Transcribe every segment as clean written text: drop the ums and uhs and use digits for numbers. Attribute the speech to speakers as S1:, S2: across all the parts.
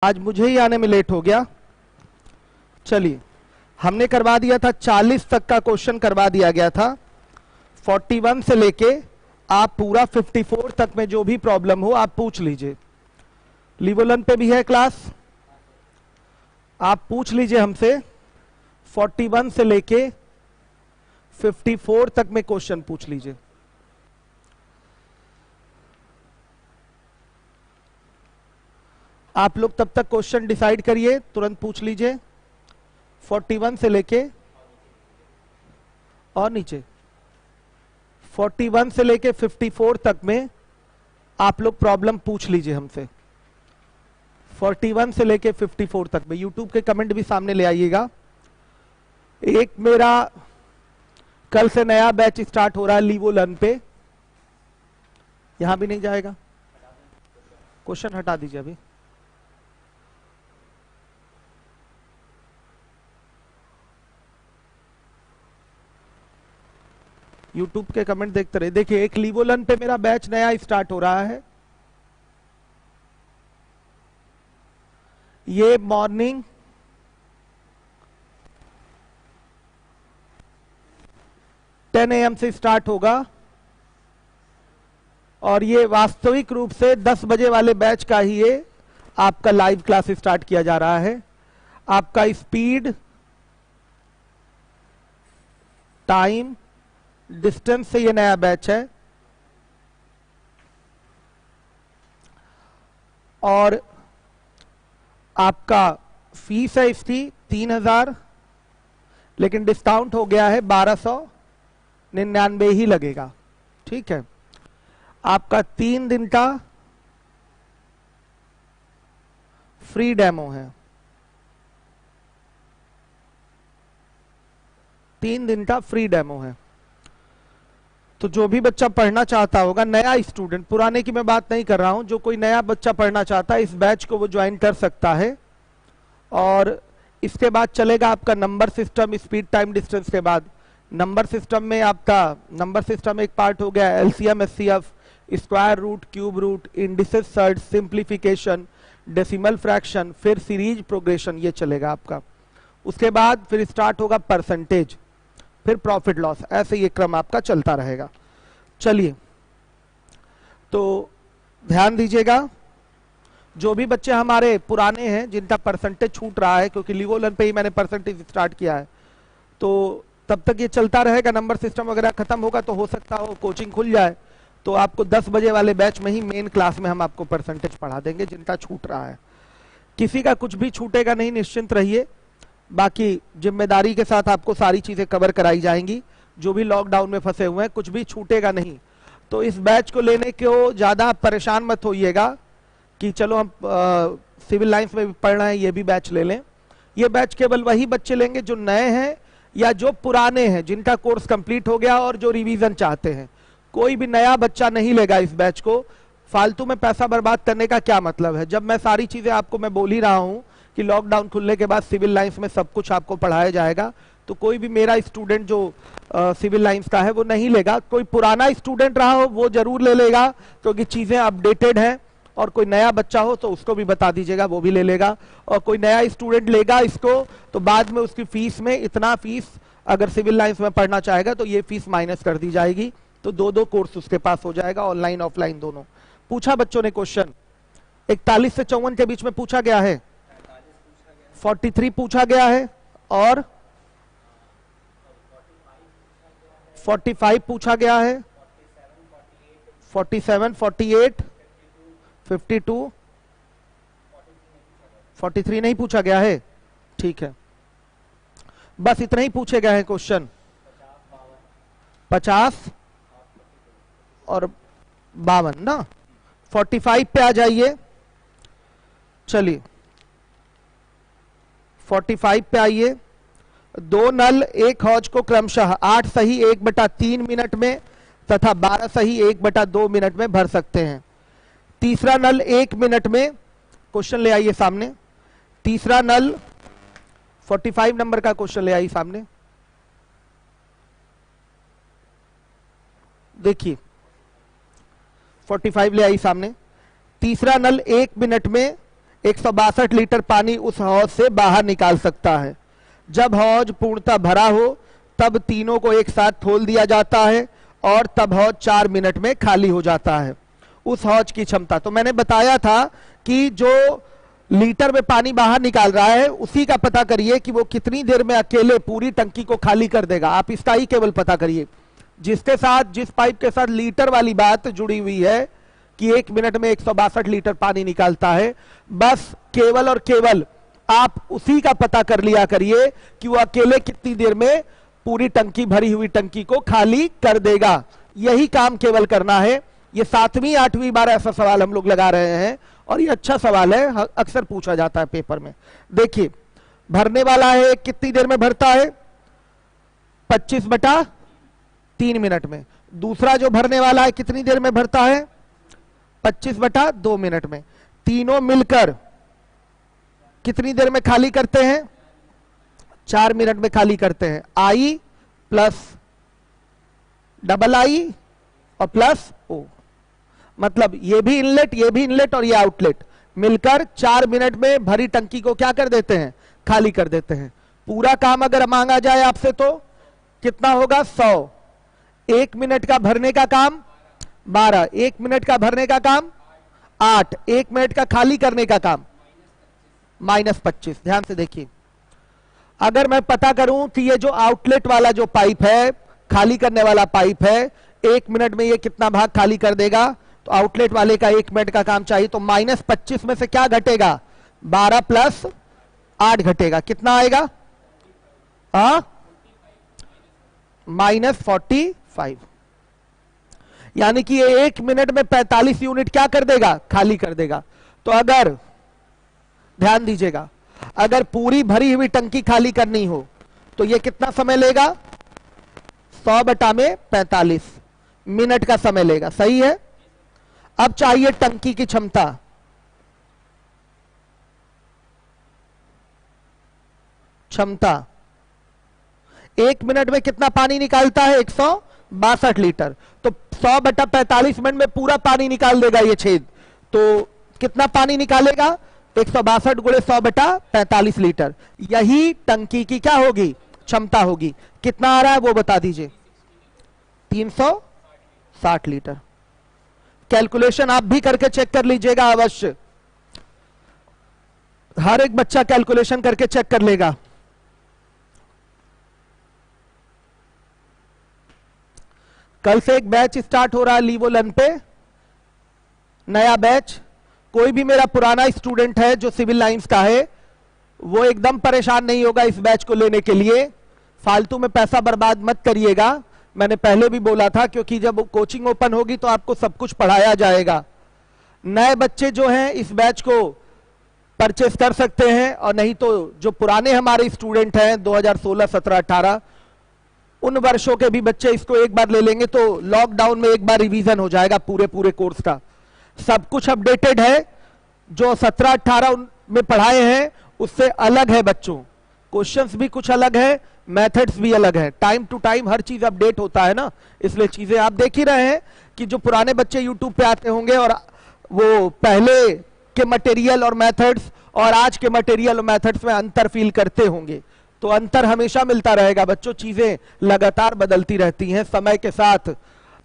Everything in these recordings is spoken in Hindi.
S1: आज मुझे ही आने में लेट हो गया। चलिए, हमने करवा दिया था 40 तक का क्वेश्चन करवा दिया गया था। 41 से लेके आप पूरा 54 तक में जो भी प्रॉब्लम हो आप पूछ लीजिए। लिवोलन पे भी है क्लास, आप पूछ लीजिए हमसे। 41 से लेके 54 तक में क्वेश्चन पूछ लीजिए। आप लोग तब तक क्वेश्चन डिसाइड करिए, तुरंत पूछ लीजिए। 41 से लेके और नीचे 41 से लेके 54 तक में आप लोग प्रॉब्लम पूछ लीजिए हमसे। 41 से लेके 54 तक में यूट्यूब के कमेंट भी सामने ले आइएगा। एक मेरा कल से नया बैच स्टार्ट हो रहा है लिवोलन पे, यहां भी नहीं जाएगा। क्वेश्चन हटा दीजिए अभी। यूट्यूब के कमेंट देखते रहे। देखिए, एक लिवोलन पे मेरा बैच नया स्टार्ट हो रहा है। ये मॉर्निंग 10 AM से स्टार्ट होगा और ये वास्तविक रूप से 10 बजे वाले बैच का ही ये आपका लाइव क्लास स्टार्ट किया जा रहा है। आपका स्पीड, टाइम, डिस्टेंस से ये नया बैच है और आपका फीस है इसकी 3000, लेकिन डिस्काउंट हो गया है 1299 ही लगेगा। ठीक है, आपका 3 दिन का फ्री डेमो है। 3 दिन का फ्री डेमो है। तो जो भी बच्चा पढ़ना चाहता होगा, नया स्टूडेंट, पुराने की मैं बात नहीं कर रहा हूं, जो कोई नया बच्चा पढ़ना चाहता है इस बैच को वो ज्वाइन कर सकता है। और इसके बाद चलेगा आपका number system, speed, time, distance के बाद नंबर सिस्टम में आपका नंबर सिस्टम एक पार्ट हो गया, LCM, HCF, square root, cube root, indices, search, simplification, decimal fraction, फिर सीरीज प्रोग्रेशन, ये चलेगा आपका। उसके बाद फिर स्टार्ट होगा परसेंटेज, फिर प्रॉफिट लॉस, ऐसे ये क्रम आपका चलता रहेगा। चलिए, तो ध्यान दीजिएगा, जो भी बच्चे हमारे पुराने हैं जिनका परसेंटेज छूट रहा है, क्योंकि लिवोलन पे ही मैंने परसेंटेज स्टार्ट किया है, तो तब तक ये चलता रहेगा। नंबर सिस्टम वगैरह खत्म होगा तो हो सकता हो कोचिंग खुल जाए तो आपको 10 बजे वाले बैच में ही मेन क्लास में हम आपको परसेंटेज पढ़ा देंगे जिनका छूट रहा है। किसी का कुछ भी छूटेगा नहीं, निश्चिंत रहिए। बाकी जिम्मेदारी के साथ आपको सारी चीजें कवर कराई जाएंगी। जो भी लॉकडाउन में फंसे हुए हैं, कुछ भी छूटेगा नहीं। तो इस बैच को लेने को ज्यादा परेशान मत होइएगा कि चलो हम सिविल लाइंस में भी पढ़ रहे हैं, ये भी बैच ले लें। ये बैच केवल वही बच्चे लेंगे जो नए हैं या जो पुराने हैं, जिनका कोर्स कंप्लीट हो गया और जो रिवीजन चाहते हैं। कोई भी नया बच्चा नहीं लेगा इस बैच को। फालतू में पैसा बर्बाद करने का क्या मतलब है, जब मैं सारी चीजें आपको मैं बोल ही रहा हूं कि लॉकडाउन खुलने के बाद सिविल लाइंस में सब कुछ आपको पढ़ाया जाएगा। तो कोई भी मेरा स्टूडेंट जो सिविल लाइंस का है वो नहीं लेगा। कोई पुराना स्टूडेंट रहा हो वो जरूर ले लेगा, क्योंकि चीजें अपडेटेड हैं। और कोई नया बच्चा हो तो उसको भी बता दीजिएगा, वो भी ले लेगा। और कोई नया स्टूडेंट लेगा इसको तो बाद में उसकी फीस में इतना फीस, अगर सिविल लाइंस में पढ़ना चाहेगा तो ये फीस माइनस कर दी जाएगी। तो 2-2 कोर्स उसके पास हो जाएगा, ऑनलाइन ऑफलाइन दोनों। पूछा बच्चों ने क्वेश्चन? 41 से 54 के बीच में पूछा गया है, 43 पूछा गया है और 45 पूछा गया है, 47, 48, 52, 43 नहीं पूछा गया है। ठीक है, बस इतना ही पूछे गए हैं क्वेश्चन। 50 और 52 ना। 45 पे आ जाइए। चलिए 45 पे आइए। 2 नल 1 हौज को क्रमशः 8 सही 1/3 मिनट में तथा 12 सही 1/2 मिनट में भर सकते हैं। तीसरा नल 1 मिनट में, क्वेश्चन ले आइए सामने। तीसरा नल 45 नंबर का क्वेश्चन ले आइए सामने। देखिए 45 ले आई सामने। तीसरा नल 1 मिनट में 162 लीटर पानी उस हौज से बाहर निकाल सकता है। जब हौज पूर्णतः भरा हो तब तीनों को एक साथ खोल दिया जाता है और तब हौज 4 मिनट में खाली हो जाता है। उस हौज की क्षमता, तो मैंने बताया था कि जो लीटर में पानी बाहर निकाल रहा है उसी का पता करिए कि वो कितनी देर में अकेले पूरी टंकी को खाली कर देगा। आप इसका ही केवल पता करिए। जिसके साथ, जिस पाइप के साथ लीटर वाली बात जुड़ी हुई है कि 1 मिनट में 162 लीटर पानी निकालता है, बस केवल और केवल आप उसी का पता कर लिया करिए कि वो अकेले कितनी देर में पूरी टंकी, भरी हुई टंकी को खाली कर देगा। यही काम केवल करना है। ये 7वीं 8वीं बार ऐसा सवाल हम लोग लगा रहे हैं और ये अच्छा सवाल है, अक्सर पूछा जाता है पेपर में। देखिए, भरने वाला है, कितनी देर में भरता है? 25/3 मिनट में। दूसरा जो भरने वाला है कितनी देर में भरता है? 25/2 मिनट में। तीनों मिलकर कितनी देर में खाली करते हैं? 4 मिनट में खाली करते हैं। आई प्लस डबल आई और प्लस ओ, मतलब ये भी इनलेट, ये भी इनलेट और ये आउटलेट मिलकर 4 मिनट में भरी टंकी को क्या कर देते हैं? खाली कर देते हैं। पूरा काम अगर मांगा जाए आपसे तो कितना होगा? 100। 1 मिनट का भरने का काम 12, 1 मिनट का भरने का काम 8, 1 मिनट का खाली करने का काम -25। ध्यान से देखिए, अगर मैं पता करूं कि ये जो आउटलेट वाला जो पाइप है, खाली करने वाला पाइप है, 1 मिनट में ये कितना भाग खाली कर देगा, तो आउटलेट वाले का 1 मिनट का काम चाहिए, तो -25 में से क्या घटेगा? 12 प्लस 8 घटेगा। कितना आएगा? -45। यानी कि ये 1 मिनट में 45 यूनिट क्या कर देगा? खाली कर देगा। तो अगर, ध्यान दीजिएगा, अगर पूरी भरी हुई टंकी खाली करनी हो तो ये कितना समय लेगा? 100/45 मिनट का समय लेगा। सही है। अब चाहिए टंकी की क्षमता। क्षमता 1 मिनट में कितना पानी निकालता है? 162 लीटर। तो 100/45 मिनट में पूरा पानी निकाल देगा ये छेद। तो कितना पानी निकालेगा? 162 × 100/45 लीटर। यही टंकी की क्या होगी? क्षमता होगी। कितना आ रहा है वो बता दीजिए। 360 लीटर। कैलकुलेशन आप भी करके चेक कर लीजिएगा अवश्य। हर एक बच्चा कैलकुलेशन करके चेक कर लेगा। कल से एक बैच स्टार्ट हो रहा है लीवोलन पे, नया बैच। कोई भी मेरा पुराना स्टूडेंट है जो सिविल लाइंस का है, वो एकदम परेशान नहीं होगा इस बैच को लेने के लिए। फालतू में पैसा बर्बाद मत करिएगा। मैंने पहले भी बोला था, क्योंकि जब कोचिंग ओपन होगी तो आपको सब कुछ पढ़ाया जाएगा। नए बच्चे जो हैं इस बैच को परचेस कर सकते हैं, और नहीं तो जो पुराने हमारे स्टूडेंट हैं 2016, 17, 18 उन वर्षों के भी बच्चे इसको एक बार ले लेंगे तो लॉकडाउन में एक बार रिवीजन हो जाएगा पूरे कोर्स का। सब कुछ अपडेटेड है। जो 17, 18 में पढ़ाए हैं उससे अलग है बच्चों। क्वेश्चंस भी कुछ अलग है, मेथड्स भी अलग है। टाइम टू टाइम हर चीज अपडेट होता है ना, इसलिए चीजें आप देख ही रहे हैं कि जो पुराने बच्चे यूट्यूब पे आते होंगे और वो पहले के मटेरियल और मेथड्स और आज के मटेरियल और मेथड्स में अंतर फील करते होंगे। तो अंतर हमेशा मिलता रहेगा बच्चों। चीजें लगातार बदलती रहती हैं। समय के साथ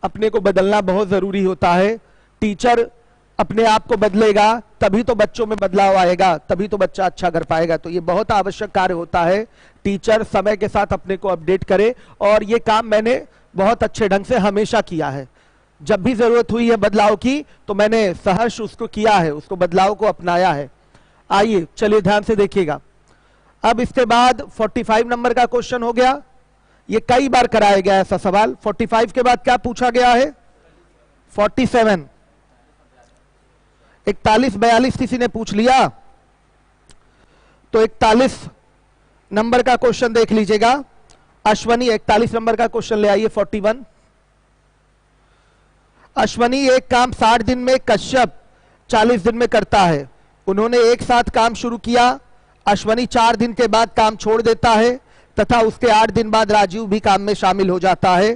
S1: अपने को बदलना बहुत जरूरी होता है। टीचर अपने आप को बदलेगा तभी तो बच्चों में बदलाव आएगा, तभी तो बच्चा अच्छा कर पाएगा। तो ये बहुत आवश्यक कार्य होता है, टीचर समय के साथ अपने को अपडेट करे। और ये काम मैंने बहुत अच्छे ढंग से हमेशा किया है। जब भी जरूरत हुई है बदलाव की तो मैंने सहर्ष उसको किया है, उसको बदलाव को अपनाया है। आइए चलिए ध्यान से देखिएगा। अब इसके बाद 45 नंबर का क्वेश्चन हो गया। ये कई बार कराया गया ऐसा सवाल। 45 के बाद क्या पूछा गया है? 47, 41, 42 किसी ने पूछ लिया तो 41 नंबर का क्वेश्चन देख लीजिएगा। अश्वनी 41 नंबर का क्वेश्चन ले आइए। 41, अश्वनी एक काम 60 दिन में, कश्यप 40 दिन में करता है। उन्होंने एक साथ काम शुरू किया। अश्वनी 4 दिन के बाद काम छोड़ देता है तथा उसके 8 दिन बाद राजीव भी काम में शामिल हो जाता है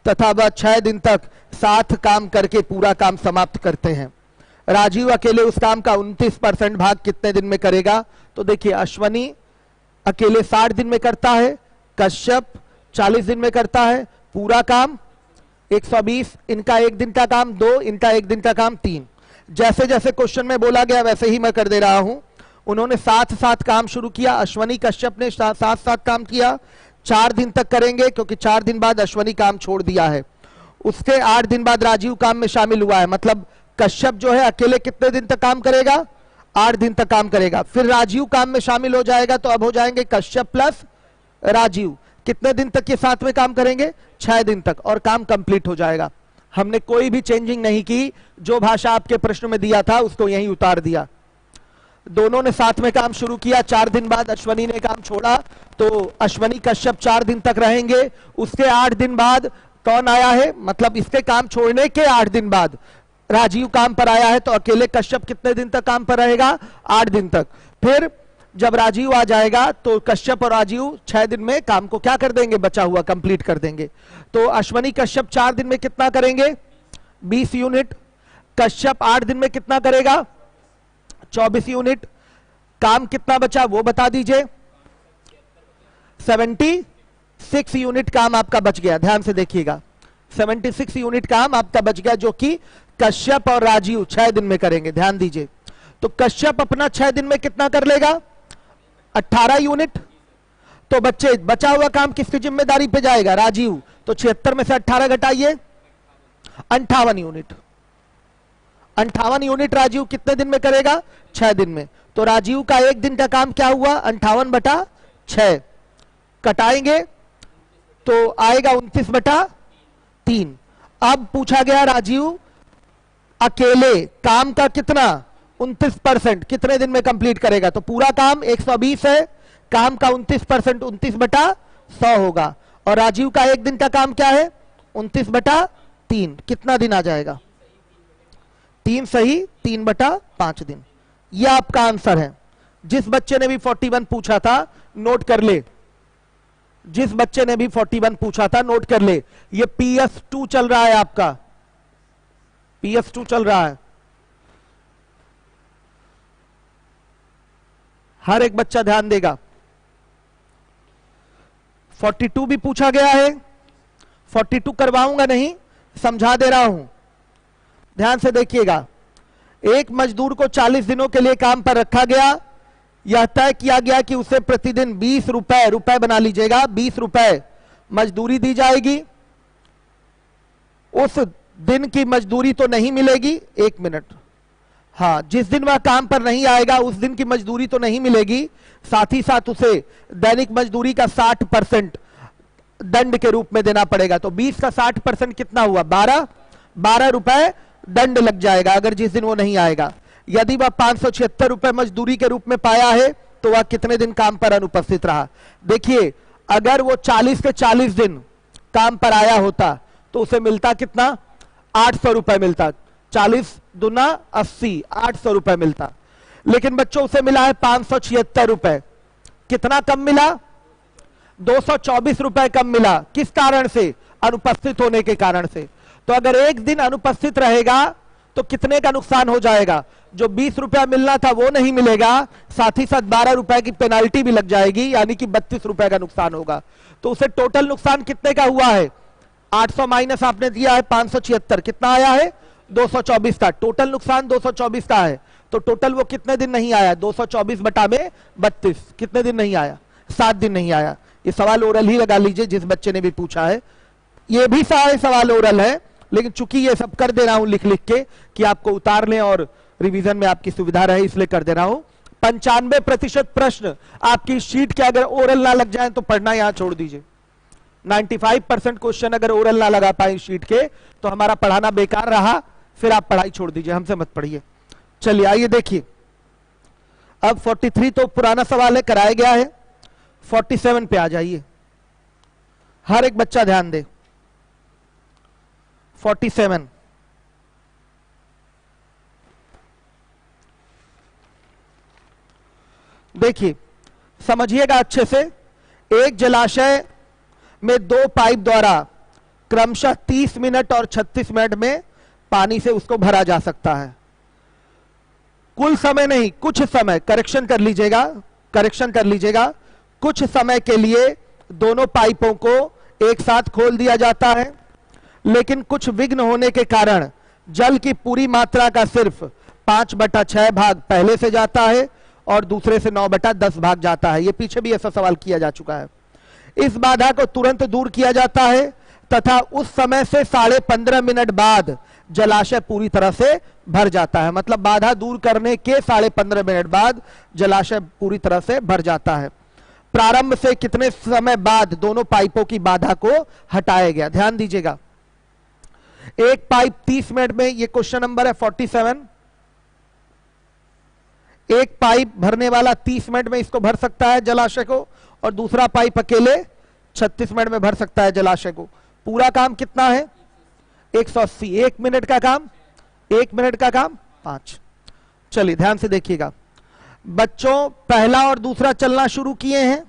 S1: तथा वह 6 दिन तक साथ काम करके पूरा काम समाप्त करते हैं। राजीव अकेले उस काम का 29% भाग कितने दिन में करेगा? तो देखिए, अश्वनी अकेले 60 दिन में करता है, कश्यप 40 दिन में करता है, पूरा काम 120, इनका एक दिन का काम 2, इनका एक दिन का काम 3। जैसे जैसे क्वेश्चन में बोला गया वैसे ही मैं कर दे रहा हूं। उन्होंने साथ साथ काम शुरू किया, अश्वनी कश्यप ने साथ साथ काम किया, 4 दिन तक करेंगे क्योंकि 4 दिन बाद अश्वनी काम छोड़ दिया है। उसके 8 दिन बाद राजीव काम में शामिल हुआ है, मतलब कश्यप जो है अकेले कितने दिन तक काम करेगा? 8 दिन तक काम करेगा। फिर राजीव काम में शामिल हो जाएगा, तो अब हो जाएंगे कश्यप प्लस राजीव। कितने दिन तक ये साथ में काम करेंगे? 6 दिन तक, और काम कंप्लीट हो जाएगा। हमने कोई भी चेंजिंग नहीं की, जो भाषा आपके प्रश्न में दिया था उसको यहीं उतार दिया। दोनों ने साथ में काम शुरू किया, 4 दिन बाद अश्वनी ने काम छोड़ा, तो अश्वनी कश्यप 4 दिन तक रहेंगे। उसके 8 दिन बाद कौन आया है? मतलब इसके काम छोड़ने के 8 दिन बाद राजीव काम पर आया है, तो अकेले कश्यप कितने दिन तक काम पर रहेगा? 8 दिन तक। फिर जब राजीव आ जाएगा तो कश्यप और राजीव 6 दिन में काम को क्या कर देंगे? बचा हुआ कंप्लीट कर देंगे। तो अश्वनी कश्यप 4 दिन में कितना करेंगे? 20 यूनिट। कश्यप 8 दिन में कितना करेगा? 24 यूनिट। काम कितना बचा वो बता दीजिए। 76 यूनिट काम आपका बच गया। ध्यान से देखिएगा, 76 यूनिट काम आपका बच गया, जो कि कश्यप और राजीव 6 दिन में करेंगे। ध्यान दीजिए, तो कश्यप अपना 6 दिन में कितना कर लेगा? 18 यूनिट। तो बच्चे बचा हुआ काम किसकी जिम्मेदारी पे जाएगा? राजीव। तो 76 में से 18 घटाइए, 58 यूनिट। 58 यूनिट राजीव कितने दिन में करेगा? 6 दिन में। तो राजीव का एक दिन का काम क्या हुआ? 58/6। कटाएंगे तो आएगा 29/3। अब पूछा गया राजीव अकेले काम का कितना? 29% कितने दिन में कंप्लीट करेगा? तो पूरा काम 120 है, काम का 29% 29/100 होगा। और राजीव का एक दिन का काम क्या है? 29/3। कितना दिन आ जाएगा? 3 सही 3/5 दिन। यह आपका आंसर है। जिस बच्चे ने भी 41 पूछा था नोट कर ले, जिस बच्चे ने भी 41 पूछा था नोट कर ले। ये PS2 चल रहा है आपका, PS2 चल रहा है। हर एक बच्चा ध्यान देगा। 42 भी पूछा गया है, 42 करवाऊंगा नहीं, समझा दे रहा हूं, ध्यान से देखिएगा। एक मजदूर को 40 दिनों के लिए काम पर रखा गया। यह तय किया गया कि उसे प्रतिदिन 20 रुपए बना लीजिएगा, 20 रुपए मजदूरी दी जाएगी। उस दिन की मजदूरी तो नहीं मिलेगी। 1 मिनट, हाँ, जिस दिन वह काम पर नहीं आएगा उस दिन की मजदूरी तो नहीं मिलेगी, साथ ही साथ उसे दैनिक मजदूरी का 60% दंड के रूप में देना पड़ेगा। तो 20 का 60% कितना हुआ? 12 रुपए दंड लग जाएगा अगर जिस दिन वो नहीं आएगा। यदि वह 576 रुपए मजदूरी के रूप में पाया है तो वह कितने दिन काम पर अनुपस्थित रहा? देखिए, अगर वो 40 के 40 दिन काम पर आया होता तो उसे मिलता कितना? 800 रुपए मिलता। 40 दूना 80, 800 रुपए मिलता। लेकिन बच्चों उसे मिला है 576 रुपए। कितना कम मिला? 224 रुपए कम मिला। किस कारण से? अनुपस्थित होने के कारण से। तो अगर एक दिन अनुपस्थित रहेगा तो कितने का नुकसान हो जाएगा? जो 20 रुपया मिलना था वो नहीं मिलेगा, साथ ही साथ 12 रुपए की पेनाल्टी भी लग जाएगी, यानी कि 32 रुपए का नुकसान होगा। तो उसे टोटल नुकसान कितने का हुआ है? 800 माइनस आपने दिया है 576, कितना आया है? 224 का। टोटल नुकसान 224 का है, तो टोटल वो कितने दिन नहीं आया? 224/32। कितने दिन नहीं आया? 7 दिन नहीं आया। ये सवाल ओरल ही लगा लीजिए जिस बच्चे ने भी पूछा है। ये भी सारे सवाल ओरल है, लेकिन चूंकि ये सब कर दे रहा हूं लिख लिख के कि आपको उतार लें और रिवीजन में आपकी सुविधा रहे, इसलिए कर दे रहा हूं। 95% प्रश्न आपकी शीट के अगर ओरल ना लग जाए तो पढ़ना यहां छोड़ दीजिए। 95% क्वेश्चन अगर ओरल ना लगा पाए शीट के तो हमारा पढ़ाना बेकार रहा, फिर आप पढ़ाई छोड़ दीजिए, हमसे मत पढ़िए। चलिए आइए देखिए, अब 43 तो पुराना सवाल है, कराया गया है। 47 पे आ जाइए, हर एक बच्चा ध्यान दे। 47 देखिए, समझिएगा अच्छे से। एक जलाशय में 2 पाइप द्वारा क्रमशः 30 मिनट और 36 मिनट में पानी से उसको भरा जा सकता है। कुल समय नहीं, कुछ समय, करेक्शन कर लीजिएगा, करेक्शन कर लीजिएगा। कुछ समय के लिए दोनों पाइपों को एक साथ खोल दिया जाता है, लेकिन कुछ विघ्न होने के कारण जल की पूरी मात्रा का सिर्फ 5/6 भाग पहले से जाता है और दूसरे से 9/10 भाग जाता है। यह पीछे भी ऐसा सवाल किया जा चुका है। इस बाधा को तुरंत दूर किया जाता है तथा उस समय से 15.5 मिनट बाद जलाशय पूरी तरह से भर जाता है। मतलब बाधा दूर करने के 15.5 मिनट बाद जलाशय पूरी तरह से भर जाता है। प्रारंभ से कितने समय बाद दोनों पाइपों की बाधा को हटाया गया? ध्यान दीजिएगा, एक पाइप 30 मिनट में, ये क्वेश्चन नंबर है 47। एक पाइप भरने वाला 30 मिनट में इसको भर सकता है जलाशय को, और दूसरा पाइप अकेले 36 मिनट में भर सकता है जलाशय को। पूरा काम कितना है? 180। 1 मिनट का काम, 1 मिनट का काम 5। चलिए ध्यान से देखिएगा बच्चों, पहला और दूसरा चलना शुरू किए हैं,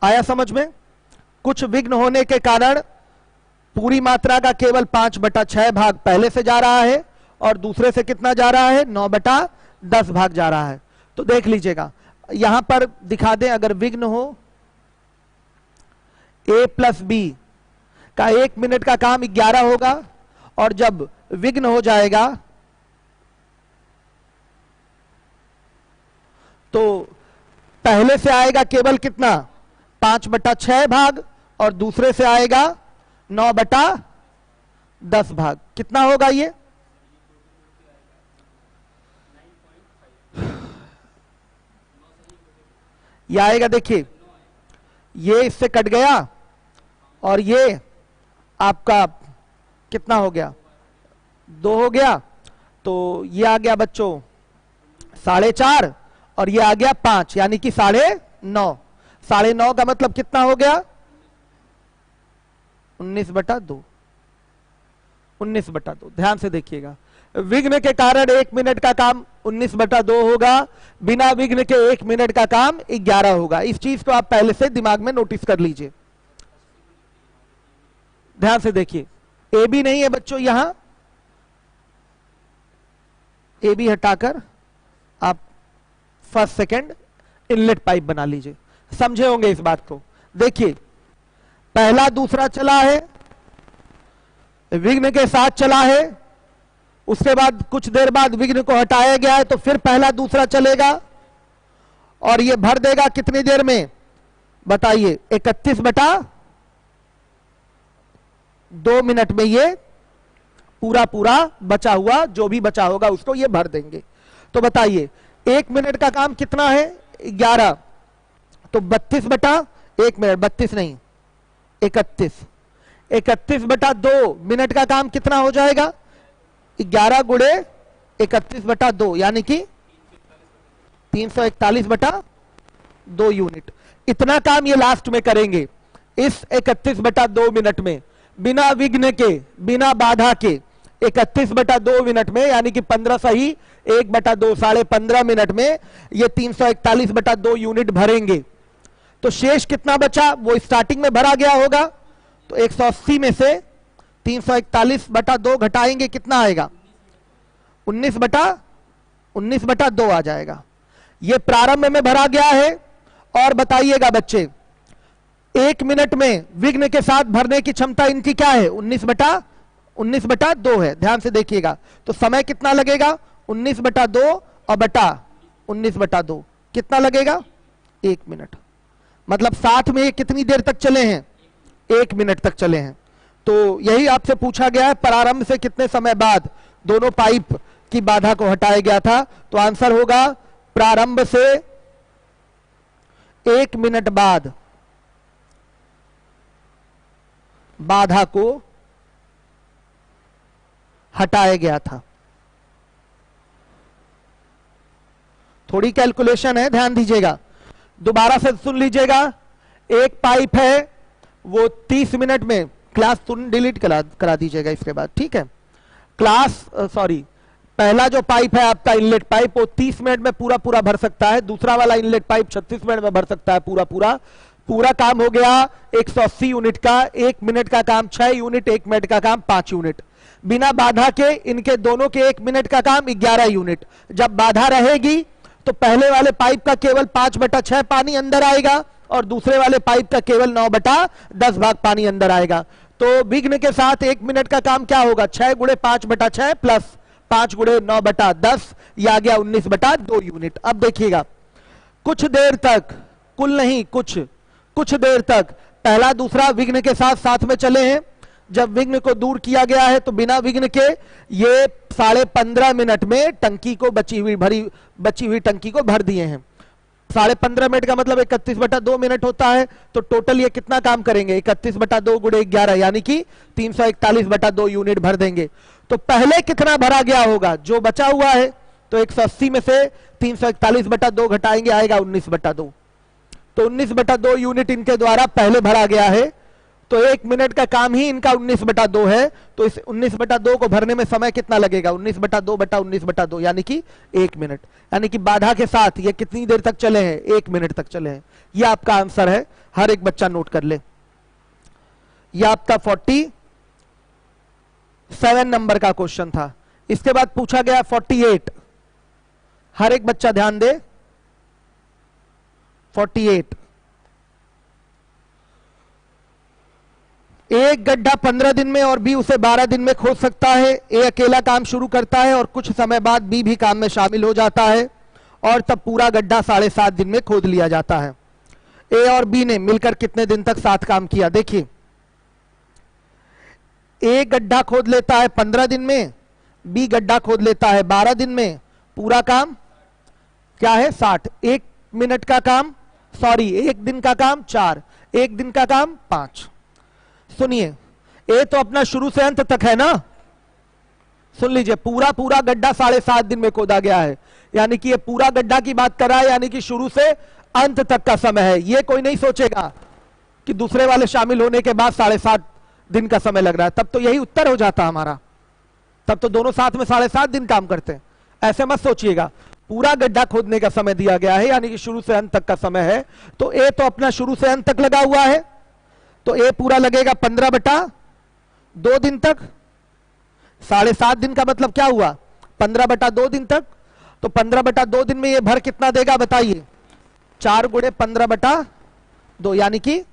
S1: आया समझ में? कुछ विघ्न होने के कारण पूरी मात्रा का केवल 5/6 भाग पहले से जा रहा है और दूसरे से कितना जा रहा है? 9/10 भाग जा रहा है। तो देख लीजिएगा, यहां पर दिखा दें, अगर विघ्न हो A+B का 1 मिनट का काम 11 होगा, और जब विघ्न हो जाएगा तो पहले से आएगा केवल कितना? 5/6 भाग, और दूसरे से आएगा 9/10 भाग। कितना होगा ये? ये आएगा, देखिए ये इससे कट गया और ये आपका कितना हो गया? 2 हो गया। तो ये आ गया बच्चों 4.5 और ये आ गया 5, यानी कि 9.5। 9.5 का मतलब कितना हो गया? 19/2। 19/2। ध्यान से देखिएगा, विघ्न के कारण 1 मिनट का काम 19/2 होगा, बिना विघ्न के 1 मिनट का काम 11 होगा। इस चीज को आप पहले से दिमाग में नोटिस कर लीजिए। ध्यान से देखिए, ए बी नहीं है बच्चों, यहां ए बी हटाकर आप फर्स्ट सेकंड इनलेट पाइप बना लीजिए। समझे होंगे इस बात को। देखिए पहला दूसरा चला है, विघ्न के साथ चला है, उसके बाद कुछ देर बाद विघ्न को हटाया गया है, तो फिर पहला दूसरा चलेगा और ये भर देगा कितनी देर में बताइए? 31/2 मिनट में ये पूरा बचा हुआ जो भी बचा होगा उसको ये भर देंगे। तो बताइए 1 मिनट का काम कितना है? 11। तो 32/1 मिनट, 32 नहीं 31। 31/2 मिनट का काम कितना हो जाएगा? 11 गुणे 31/2, यानी कि 341/2 यूनिट। इतना काम ये लास्ट में करेंगे इस 31/2 मिनट में, बिना विघ्न के, बिना बाधा के 31/2 मिनट में, यानी कि 15 सही 1/2, 15.5 मिनट में ये 341/2 यूनिट भरेंगे। तो शेष कितना बचा? वो स्टार्टिंग में भरा गया होगा, तो 180 में से 341/2 घटाएंगे, कितना आएगा? 19/2 आ जाएगा। ये प्रारंभ में भरा गया है। और बताइएगा बच्चे, 1 मिनट में विघ्न के साथ भरने की क्षमता इनकी क्या है? 19/2 है। ध्यान से देखिएगा, तो समय कितना लगेगा? 19/2 और बटा 19/2 कितना लगेगा? 1 मिनट। मतलब साथ में कितनी देर तक चले हैं? 1 मिनट तक चले हैं। तो यही आपसे पूछा गया है, प्रारंभ से कितने समय बाद दोनों पाइप की बाधा को हटाया गया था? तो आंसर होगा प्रारंभ से 1 मिनट बाद बाधा को हटाया गया था। थोड़ी कैलकुलेशन है, ध्यान दीजिएगा, दोबारा से सुन लीजिएगा। एक पाइप है वो 30 मिनट में, क्लास डिलीट करा दीजिएगा इसके बाद, ठीक है? पहला जो पाइप है आपका इनलेट पाइप, वो 30 मिनट में पूरा भर सकता है। दूसरा वाला इनलेट पाइप 36 मिनट में भर सकता है पूरा काम हो गया 180 यूनिट का। 1 मिनट का काम 6 यूनिट, 1 मिनट का काम 5 यूनिट। बिना बाधा के इनके दोनों के 1 मिनट का काम 11 यूनिट। जब बाधा रहेगी तो पहले वाले पाइप का केवल 5/6 पानी अंदर आएगा और दूसरे वाले पाइप का केवल 9/10 भाग पानी अंदर आएगा। तो विघ्न के साथ 1 मिनट का काम क्या होगा, 6 × 5/6 प्लस 5 × 9/10, यह आ गया 19/2 यूनिट। अब देखिएगा, कुछ देर तक, कुल नहीं कुछ देर तक पहला दूसरा विघ्न के साथ साथ में चले हैं। जब विघ्न को दूर किया गया है तो बिना विघ्न के ये 15.5 मिनट में टंकी को बची हुई टंकी को भर दिए हैं। 15.5 मिनट का मतलब 31/2 मिनट होता है। तो टोटल ये कितना काम करेंगे, 31/2 × 11 यानी कि 341/2 यूनिट भर देंगे। तो पहले कितना भरा गया होगा, जो बचा हुआ है, तो 180 में से 341/2 घटाएंगे, आएगा 19/2। तो 19/2 यूनिट इनके द्वारा पहले भरा गया है। तो 1 मिनट का काम ही इनका 19/2 है। तो इस 19/2 को भरने में समय कितना लगेगा, 19/2/19/2 यानी कि 1 मिनट। यानी कि बाधा के साथ ये कितनी देर तक चले हैं, 1 मिनट तक चले हैं। यह आपका आंसर है, हर एक बच्चा नोट कर ले। यह आपका 47 नंबर का क्वेश्चन था। इसके बाद पूछा गया 48, हर एक बच्चा ध्यान दे। 48, एक गड्ढा 15 दिन में और बी उसे 12 दिन में खोद सकता है। ए अकेला काम शुरू करता है और कुछ समय बाद बी भी काम में शामिल हो जाता है और तब पूरा गड्ढा 7.5 दिन में खोद लिया जाता है। ए और बी ने मिलकर कितने दिन तक साथ काम किया। देखिए, ए गड्ढा खोद लेता है 15 दिन में, बी गड्ढा खोद लेता है 12 दिन में। पूरा काम क्या है, 60। 1 मिनट का काम, सॉरी 1 दिन का काम 4, 1 दिन का काम 5। सुनिए, ए तो अपना शुरू से अंत तक है ना, सुन लीजिए, पूरा गड्ढा 7.5 दिन में खोदा गया है। यानी कि ये पूरा गड्ढा की बात कर रहा है, यानी कि शुरू से अंत तक का समय है। ये कोई नहीं सोचेगा कि दूसरे वाले शामिल होने के बाद 7.5 दिन का समय लग रहा है, तब तो यही उत्तर हो जाता हमारा, तब तो दोनों साथ में 7.5 दिन काम करते हैं। ऐसे मत सोचिएगा, पूरा गड्ढा खोदने का समय दिया गया है, यानी कि शुरू से अंत तक का समय है। तो ए तो अपना शुरू से अंत तक लगा हुआ है, तो ए पूरा लगेगा 15/2 दिन तक। 7.5 दिन का मतलब क्या हुआ, 15/2 दिन तक। तो 15/2 दिन में ये भर कितना देगा बताइए, 4 × 15/2, यानी कि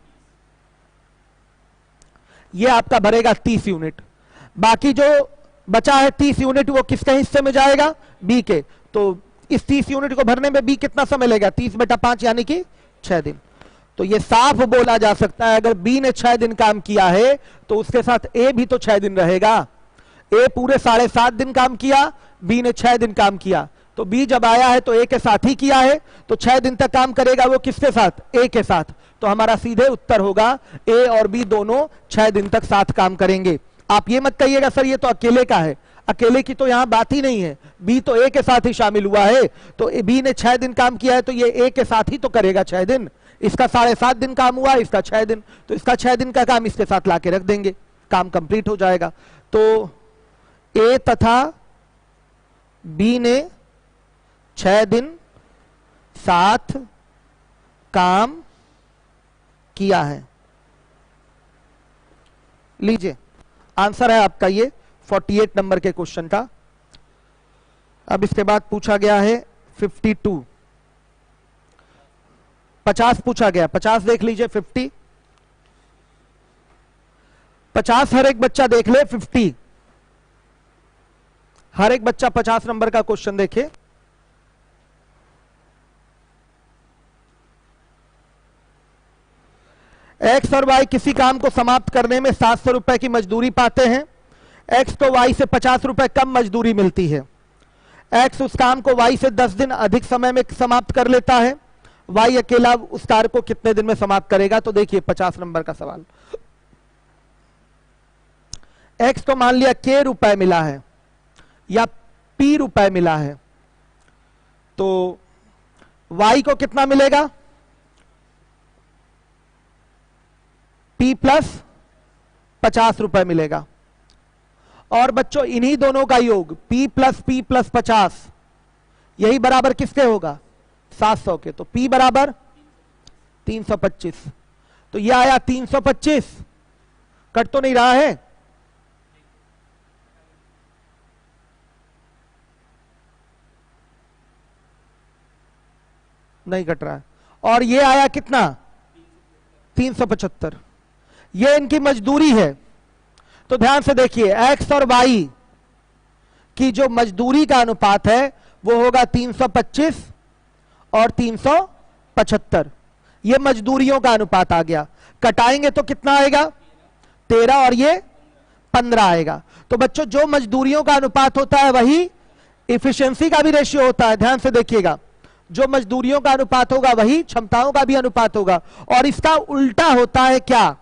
S1: ये आपका भरेगा 30 यूनिट। बाकी जो बचा है 30 यूनिट वो किसके हिस्से में जाएगा, बी के। तो इस 30 यूनिट को भरने में बी कितना समय लेगा, 30/5 यानी कि 6 दिन। तो ये साफ बोला जा सकता है, अगर बी ने 6 दिन काम किया है तो उसके साथ ए भी तो 6 दिन रहेगा। ए पूरे 7.5 दिन काम किया, बी ने 6 दिन काम किया। तो बी जब आया है तो ए के साथ ही किया है, तो 6 दिन तक काम करेगा वो किसके साथ, ए के साथ। तो हमारा सीधे उत्तर होगा ए और बी दोनों 6 दिन तक साथ काम करेंगे। आप ये मत कहिएगा सर ये तो अकेले का है, अकेले की तो यहां बात ही नहीं है, बी तो ए के साथ ही शामिल हुआ है। तो बी ने 6 दिन काम किया है तो ये ए के साथ ही तो करेगा 6 दिन। इसका 7.5 दिन काम हुआ, इसका 6 दिन, तो इसका 6 दिन का काम इसके साथ लाके रख देंगे, काम कंप्लीट हो जाएगा। तो ए तथा बी ने 6 दिन साथ काम किया है। लीजिए, आंसर है आपका ये 48 नंबर के क्वेश्चन का। अब इसके बाद पूछा गया है 52, 50 पूछा गया, 50 देख लीजिए। 50 हर एक बच्चा देख ले। 50 हर एक बच्चा 50 नंबर का क्वेश्चन देखे। एक्स और वाई किसी काम को समाप्त करने में 700 रुपए की मजदूरी पाते हैं। एक्स को वाई से 50 रुपए कम मजदूरी मिलती है। एक्स उस काम को वाई से 10 दिन अधिक समय में समाप्त कर लेता है। वाई अकेला उस कार्य को कितने दिन में समाप्त करेगा। तो देखिए 50 नंबर का सवाल, एक्स को मान लिया के रुपए मिला है या पी रुपए मिला है, तो वाई को कितना मिलेगा, पी प्लस 50 रुपए मिलेगा। और बच्चों इन्हीं दोनों का योग P प्लस 50 यही बराबर किसके होगा, 700 के। तो P बराबर 325। तो यह आया 325, कट तो नहीं रहा है, नहीं घट रहा है। और ये आया कितना 375। ये इनकी मजदूरी है। तो ध्यान से देखिए एक्स और वाई की जो मजदूरी का अनुपात है वो होगा 325 और 375। ये मजदूरियों का अनुपात आ गया। कटाएंगे तो कितना आएगा 13 और ये 15 आएगा। तो बच्चों जो मजदूरियों का अनुपात होता है वही इफिशियंसी का भी रेशियो होता है। ध्यान से देखिएगा, जो मजदूरियों का अनुपात होगा वही क्षमताओं का भी अनुपात होगा। और इसका उल्टा होता है क्या,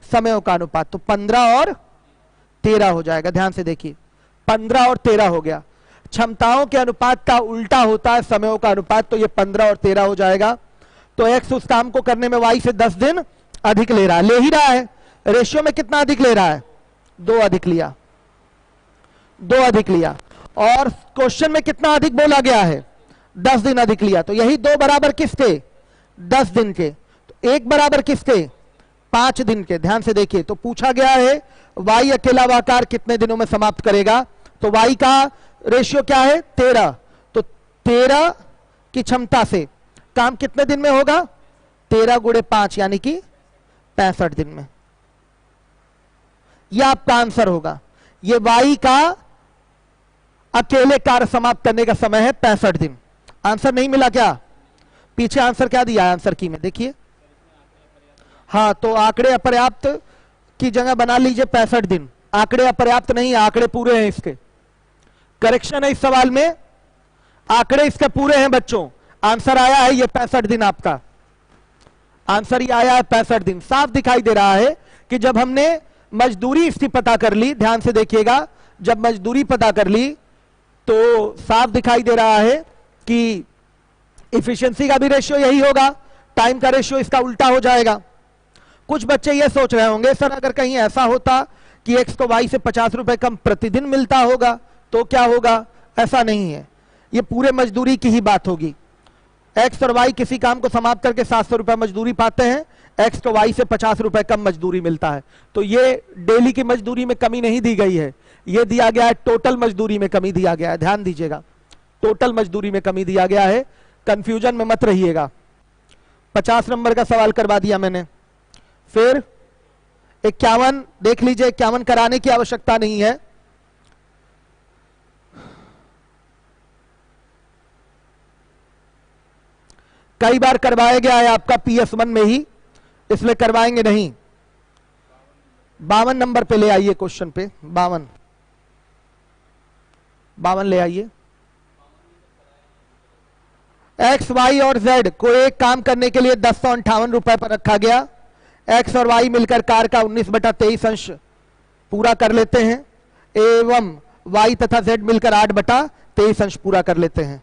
S1: समयों का अनुपात। तो 15 और 13 हो जाएगा। ध्यान से देखिए 15 और 13 हो गया। क्षमताओं के अनुपात का उल्टा होता है समयों का अनुपात। तो ये 15 और 13 हो जाएगा। तो एक्स उस काम को करने में वाई से 10 दिन अधिक ले रहा है, ले ही रहा है। रेशियो में कितना अधिक ले रहा है 2 अधिक लिया, 2 अधिक लिया। और क्वेश्चन में कितना अधिक बोला गया है 10 दिन अधिक लिया। तो यही 2 बराबर किसके 10 दिन के। तो 1 बराबर किसके 5 दिन के। ध्यान से देखिए तो पूछा गया है वाई अकेला वाकार कितने दिनों में समाप्त करेगा। तो वाई का रेशियो क्या है 13। तो 13 की क्षमता से काम कितने दिन में होगा 13 गुणे 5 यानी कि 65 दिन में। यह आपका आंसर होगा। यह वाई का अकेले कार्य समाप्त करने का समय है 65 दिन। आंसर नहीं मिला क्या, पीछे आंसर क्या दिया है आंसर की में देखिए। हाँ तो आंकड़े अपर्याप्त की जगह बना लीजिए 65 दिन। आंकड़े अपर्याप्त नहीं, आंकड़े पूरे हैं। इसके करेक्शन है इस सवाल में, आंकड़े इसके पूरे हैं बच्चों। आंसर आया है ये 65 दिन। आपका आंसर ये आया है 65 दिन। साफ दिखाई दे रहा है कि जब हमने मजदूरी इसकी पता कर ली, ध्यान से देखिएगा, जब मजदूरी पता कर ली तो साफ दिखाई दे रहा है कि इफिशियंसी का भी रेशियो यही होगा, टाइम का रेशियो इसका उल्टा हो जाएगा। कुछ बच्चे ये सोच रहे होंगे सर अगर कहीं ऐसा होता कि एक्स को वाई से 50 रुपए कम प्रतिदिन मिलता होगा तो क्या होगा। ऐसा नहीं है, ये पूरे मजदूरी की ही बात होगी। एक्स और वाई किसी काम को समाप्त करके 700 रुपए मजदूरी पाते हैं, एक्स को वाई से 50 रुपए कम मजदूरी मिलता है। तो ये डेली की मजदूरी में कमी नहीं दी गई है, ये दिया गया है टोटल मजदूरी में कमी दिया गया है। ध्यान दीजिएगा, टोटल मजदूरी में कमी दिया गया है, कंफ्यूजन में मत रहिएगा। 50 नंबर का सवाल करवा दिया मैंने। फिर 51 देख लीजिए, 51 कराने की आवश्यकता नहीं है। कई बार करवाया गया है आपका PS1 में ही, इसलिए करवाएंगे नहीं। 52 नंबर पे ले आइए, क्वेश्चन पे 52 ले आइए। एक्स वाई और जेड को एक काम करने के लिए 1058 रुपए पर रखा गया। एक्स और वाई मिलकर कार का 19/23 अंश पूरा कर लेते हैं, एवं वाई तथा जेड मिलकर 8/23 अंश पूरा कर लेते हैं।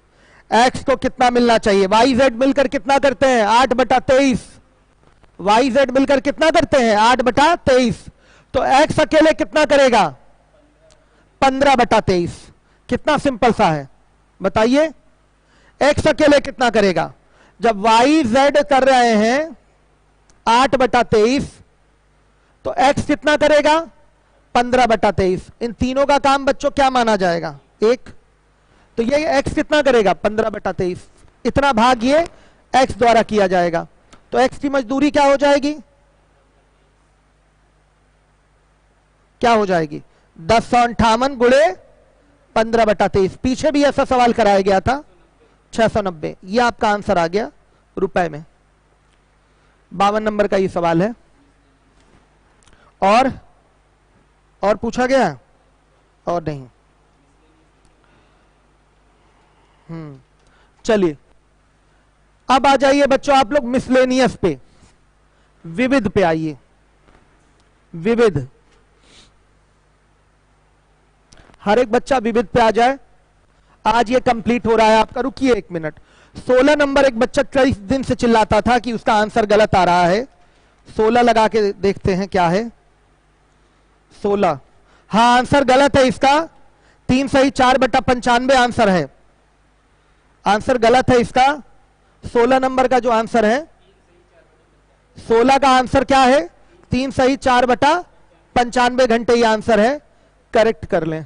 S1: एक्स को कितना मिलना चाहिए, वाई जेड मिलकर कितना करते हैं 8/23। वाई जेड मिलकर कितना करते हैं 8/23। तो एक्स अकेले कितना करेगा 15/23। कितना सिंपल सा है बताइए, एक्स अकेले कितना करेगा। जब वाई जेड कर रहे हैं 8/23 तो एक्स कितना करेगा 15/23। इन तीनों का काम बच्चों क्या माना जाएगा 1। तो ये एक्स कितना करेगा 15/23। इतना भाग ये एक्स द्वारा किया जाएगा। तो एक्स की मजदूरी क्या हो जाएगी, क्या हो जाएगी 1058 गुणे 15/23। पीछे भी ऐसा सवाल कराया गया था 690। ये आपका आंसर आ गया रुपए में। 52 नंबर का ये सवाल है। और पूछा गया और नहीं। चलिए अब आ जाइए बच्चों आप लोग मिसलेनियस पे, विविध पे आइए। विविध, हर एक बच्चा विविध पे आ जाए। आज ये कंप्लीट हो रहा है आपका। रुकिए 1 मिनट। 16 नंबर एक बच्चा कई दिन से चिल्लाता था कि उसका आंसर गलत आ रहा है। 16 लगा के देखते हैं क्या है। 16, हाँ आंसर गलत है इसका। 3 सही 4/95 आंसर है। आंसर गलत है इसका। 16 नंबर का जो आंसर है 16 का आंसर क्या है 3 सही 4/95 घंटे ये आंसर है। करेक्ट कर लें।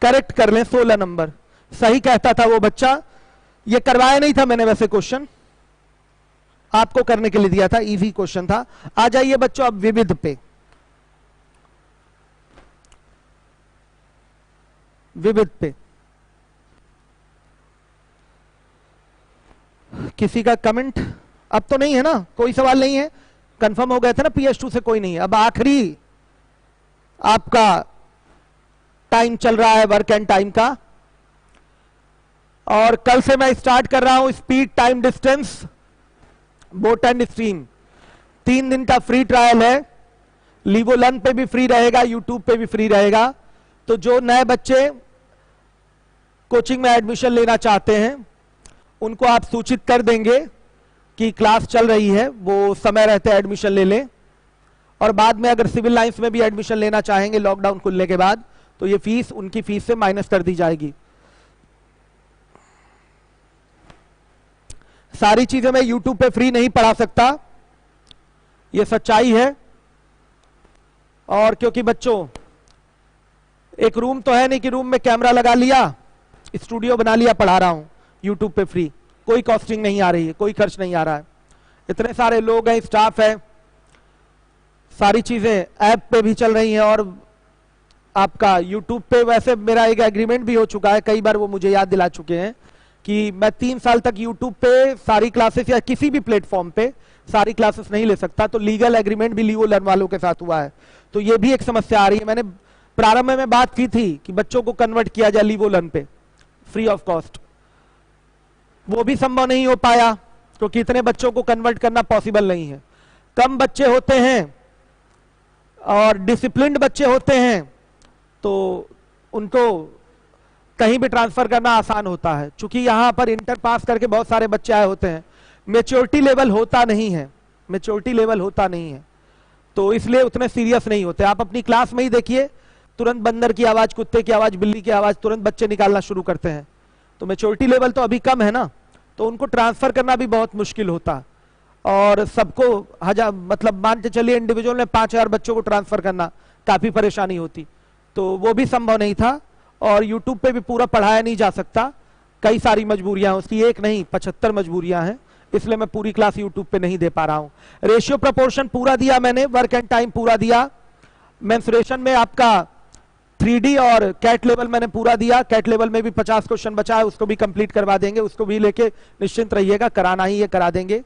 S1: करेक्ट कर लें 16 नंबर सही कहता था वो बच्चा। ये करवाया नहीं था मैंने वैसे, क्वेश्चन आपको करने के लिए दिया था, इजी क्वेश्चन था। आ जाइए बच्चों अब विविध पे। विविध पे किसी का कमेंट अब तो नहीं है ना, कोई सवाल नहीं है, कंफर्म हो गए थे ना PS2 से, कोई नहीं है। अब आखिरी आपका टाइम चल रहा है वर्क एंड टाइम का, और कल से मैं स्टार्ट कर रहा हूं speed time distance boat and stream. 3 दिन का फ्री ट्रायल है, लीवो लर्न पे भी फ्री रहेगा, यूट्यूब पे भी फ्री रहेगा। तो जो नए बच्चे कोचिंग में एडमिशन लेना चाहते हैं उनको आप सूचित कर देंगे कि क्लास चल रही है, वो समय रहते एडमिशन ले लें। और बाद में अगर सिविल लाइंस में भी एडमिशन लेना चाहेंगे लॉकडाउन खुलने के बाद, तो ये फीस उनकी फीस से माइनस कर दी जाएगी। सारी चीजें मैं यूट्यूब पे फ्री नहीं पढ़ा सकता, ये सच्चाई है। और क्योंकि बच्चों एक रूम तो है नहीं कि रूम में कैमरा लगा लिया, स्टूडियो बना लिया, पढ़ा रहा हूं यूट्यूब पे फ्री, कोई कॉस्टिंग नहीं आ रही है, कोई खर्च नहीं आ रहा है। इतने सारे लोग हैं, स्टाफ है, सारी चीजें ऐप पे भी चल रही हैं। और आपका यूट्यूब पे वैसे मेरा एक एग्रीमेंट भी हो चुका है, कई बार वो मुझे याद दिला चुके हैं कि मैं 3 साल तक यूट्यूब पे सारी क्लासेस या किसी भी प्लेटफॉर्म पे सारी क्लासेस नहीं ले सकता। तो लीगल एग्रीमेंट भी लीवो लर्न वालों के साथ हुआ है। तो ये भी एक समस्या आ रही है। मैंने प्रारंभ में बात की थी कि बच्चों को कन्वर्ट किया जाए लीवो लर्न पे फ्री ऑफ कॉस्ट, वो भी संभव नहीं हो पाया क्योंकि इतने बच्चों को कन्वर्ट करना पॉसिबल नहीं है। कम बच्चे होते हैं और डिसिप्लिन्ड बच्चे होते हैं तो उनको कहीं भी ट्रांसफर करना आसान होता है। चूंकि यहां पर इंटर पास करके बहुत सारे बच्चे आए होते हैं, मेच्योरिटी लेवल होता नहीं है, मेच्योरिटी लेवल होता नहीं है, तो इसलिए उतने सीरियस नहीं होते। आप अपनी क्लास में ही देखिए, तुरंत बंदर की आवाज, कुत्ते की आवाज, बिल्ली की आवाज, तुरंत बच्चे निकालना शुरू करते हैं। तो मेच्योरिटी लेवल तो अभी कम है ना, तो उनको ट्रांसफर करना भी बहुत मुश्किल होता। और सबको मतलब मान के चलिए इंडिविजुअल में 5000 बच्चों को ट्रांसफर करना काफी परेशानी होती, तो वो भी संभव नहीं था। और यूट्यूब पे भी पूरा पढ़ाया नहीं जा सकता, कई सारी मजबूरियां हैं उसकी, एक नहीं 75 मजबूरियां हैं, इसलिए मैं पूरी क्लास यूट्यूब पे नहीं दे पा रहा हूं। रेशियो प्रपोर्शन पूरा दिया मैंने, वर्क एंड टाइम पूरा दिया, मेंसुरेशन में आपका 3D और कैट लेवल मैंने पूरा दिया। कैट लेवल में भी 50 क्वेश्चन बचा है, उसको भी कंप्लीट करवा देंगे, उसको भी लेके निश्चिंत रहिएगा, कराना ही है, करा देंगे।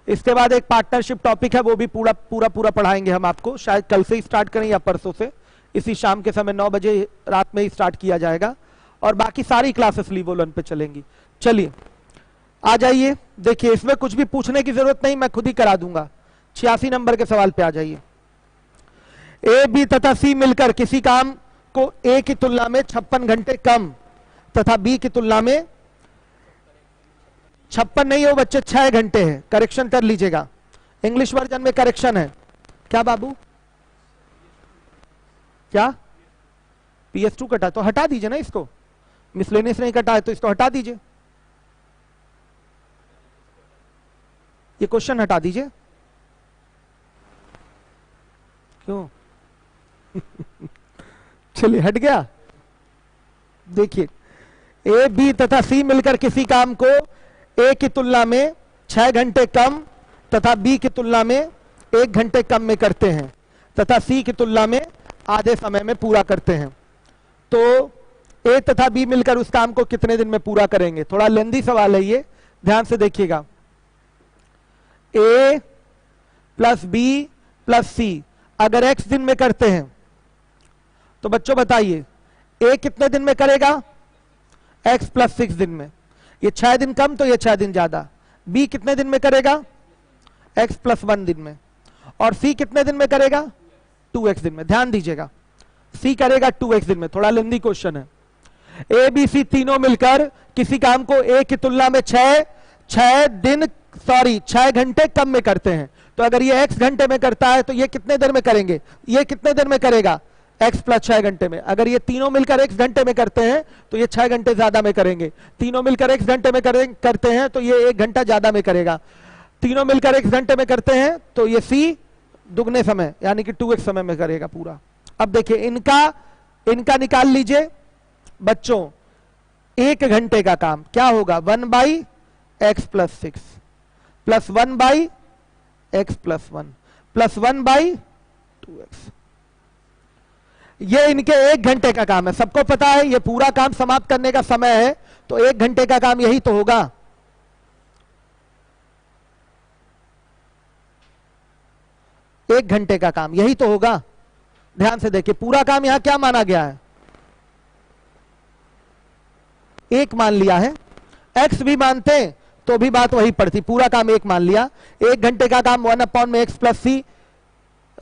S1: इसके बाद एक पार्टनरशिप टॉपिक है, वो भी पूरा पूरा पूरा पढ़ाएंगे हम आपको, शायद कल से ही स्टार्ट करें या परसों से, इसी शाम के समय 9 बजे रात में ही स्टार्ट किया जाएगा। और बाकी सारी क्लासेस लीवो लर्न पे चलेंगी। चलिए आ जाइए, देखिए इसमें कुछ भी पूछने की जरूरत नहीं, मैं खुद ही करा दूंगा। 86 नंबर के सवाल पे आ जाइए। ए, बी तथा सी मिलकर किसी काम को ए की तुलना में 56 घंटे कम तथा बी की तुलना में 56 नहीं हो बच्चे, 6 घंटे है, करेक्शन कर लीजिएगा, इंग्लिश वर्जन में करेक्शन है। क्या बाबू, क्या PS2 कटा, तो हटा दीजिए ना इसको, मिसलेनियस नहीं कटा है तो इसको हटा दीजिए, ये क्वेश्चन हटा दीजिए। क्यों चलिए हट गया। देखिए ए, बी तथा सी मिलकर किसी काम को ए की तुलना में 6 घंटे कम तथा बी की तुलना में 1 घंटे कम में करते हैं तथा सी की तुलना में आधे समय में पूरा करते हैं। तो ए तथा बी मिलकर उस काम को कितने दिन में पूरा करेंगे? थोड़ा लेंदी सवाल है ये, ध्यान से देखिएगा। ए प्लस बी प्लस सी अगर x दिन में करते हैं तो बच्चों बताइए ए कितने दिन में करेगा? x प्लस 6 दिन में। ये 6 दिन कम तो ये 6 दिन ज्यादा। बी कितने दिन में करेगा? x प्लस 1 दिन में। और सी कितने दिन में करेगा? 2x दिन में। ध्यान दीजिएगा, सी करेगा 2x दिन में। थोड़ा लेंदी क्वेश्चन है। ए बी सी तीनों मिलकर किसी काम को ए की तुलना में 6 घंटे कम में करते हैं। तो अगर ये x घंटे में करता है तो ये कितने देर में करेंगे? ये कितने देर में करेगा? x प्लस 6 घंटे में। अगर ये तीनों मिलकर x घंटे में करते हैं तो ये 6 घंटे ज्यादा में करेंगे। तीनों मिलकर x घंटे में करते हैं तो ये 1 घंटा ज्यादा में करेगा। तीनों मिलकर x घंटे में करते हैं तो ये c दुगने समय यानी कि 2x समय में करेगा पूरा। अब देखिए इनका निकाल लीजिए, बच्चों 1 घंटे का काम क्या होगा, 1/x + 6 plus 1/x + 1 plus 1/2x। ये इनके 1 घंटे का काम है, सबको पता है ये पूरा काम समाप्त करने का समय है, तो 1 घंटे का काम यही तो होगा। एक घंटे का काम यही तो होगा। ध्यान से देखिए, पूरा काम यहां क्या माना गया है, 1 मान लिया है। x भी मानते तो भी बात वही पड़ती, पूरा काम 1 मान लिया। 1 घंटे का काम 1/x + c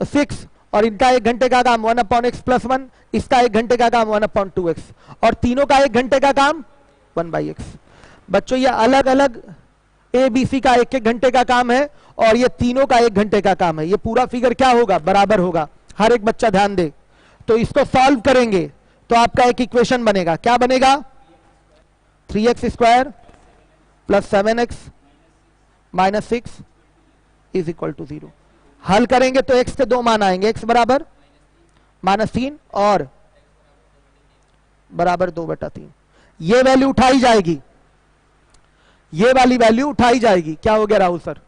S1: 6 और इनका 1 घंटे का काम 1/x + 1, इसका 1 घंटे का काम 1/2x और तीनों का 1 घंटे का काम 1/x। बच्चों ये अलग अलग ABC का 1-1 घंटे का काम है और ये तीनों का 1 घंटे का काम है। ये पूरा फिगर क्या होगा, बराबर होगा। हर एक बच्चा ध्यान दे। तो इसको सॉल्व करेंगे तो आपका एक इक्वेशन बनेगा, क्या बनेगा, 3x² + 7x - 6 = 0। हल करेंगे तो x के 2 मान आएंगे, x बराबर -3 और बराबर 2/3। ये वैल्यू उठाई जाएगी, ये वाली वैल्यू उठाई जाएगी। क्या हो गया राहुल सर,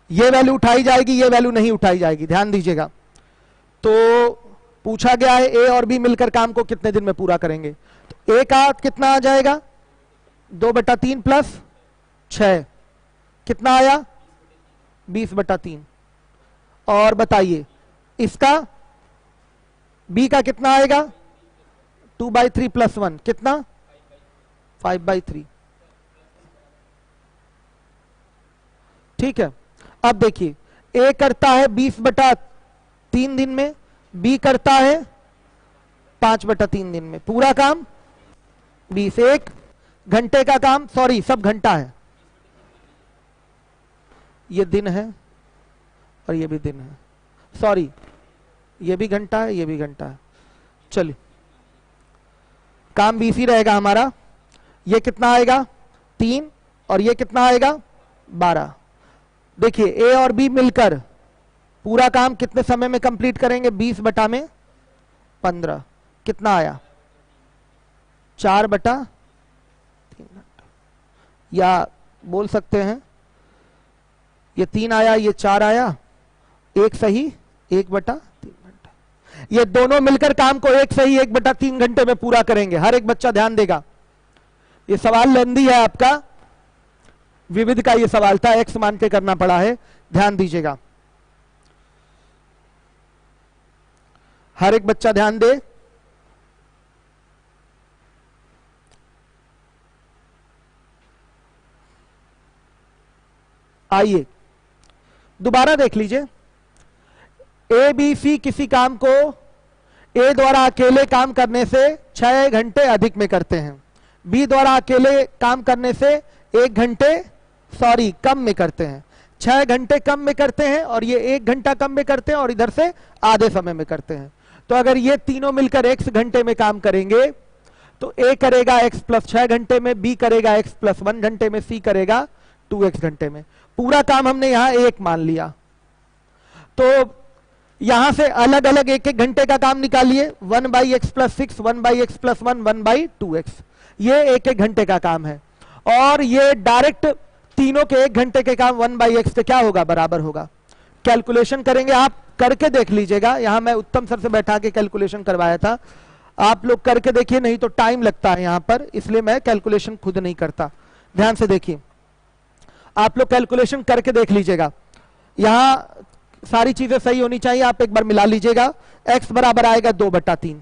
S1: ये वैल्यू उठाई जाएगी, ये वैल्यू नहीं उठाई जाएगी, ध्यान दीजिएगा। तो पूछा गया है A और B मिलकर काम को कितने दिन में पूरा करेंगे, तो A का कितना आ जाएगा, 2/3 + 6 कितना आया, 20/3। और बताइए इसका B का कितना आएगा, 2/3 + 1 कितना, 5/3। ठीक है, अब देखिए A करता है 20/3 दिन में, B करता है 5/3 दिन में, पूरा काम 20। 1 घंटे का काम, सॉरी सब घंटा है, ये दिन है और ये भी दिन है, सॉरी ये भी घंटा है, ये भी घंटा है। चलिए काम 20 ही रहेगा हमारा। ये कितना आएगा, 3 और ये कितना आएगा, 12। देखिए A और B मिलकर पूरा काम कितने समय में कंप्लीट करेंगे, 20/15 कितना आया, 4/3 घंटा। या बोल सकते हैं ये 3 आया, ये 4 आया, 1 सही 1/3 घंटा। ये दोनों मिलकर काम को 1 सही 1/3 घंटे में पूरा करेंगे। हर एक बच्चा ध्यान देगा, ये सवाल लेंदी है आपका, विविध का ये सवाल था, x मान के करना पड़ा है, ध्यान दीजिएगा। हर एक बच्चा ध्यान दे। आइए दोबारा देख लीजिए, ABC किसी काम को A द्वारा अकेले काम करने से 6 घंटे अधिक में करते हैं, B द्वारा अकेले काम करने से 1 घंटे कम में करते हैं, 6 घंटे कम में करते हैं और ये 1 घंटा कम में करते हैं और इधर से आधे समय में करते हैं। तो अगर ये तीनों मिलकर x घंटे में काम करेंगे तो A करेगा x + 6 घंटे में, B करेगा x + 1 घंटे में, C करेगा 2x घंटे में। पूरा काम हमने यहां 1 मान लिया, तो यहां से अलग अलग 1-1 घंटे का काम निकालिए, 1/x + 6 1/x + 1 1/2x। ये 1-1 घंटे का काम है और ये डायरेक्ट तीनों के 1 घंटे के काम 1/x के क्या होगा, बराबर होगा। कैलकुलेशन करेंगे, आप करके देख लीजिएगा, यहां मैं उत्तम सर से बैठा के कैलकुलेशन करवाया था, आप लोग करके देखिए, नहीं तो टाइम लगता है यहां पर, इसलिए मैं कैलकुलेशन खुद नहीं करता। ध्यान से देखिए, आप लोग कैलकुलेशन करके देख लीजिएगा, यहां सारी चीजें सही होनी चाहिए, आप एक बार मिला लीजिएगा। x बराबर आएगा 2/3,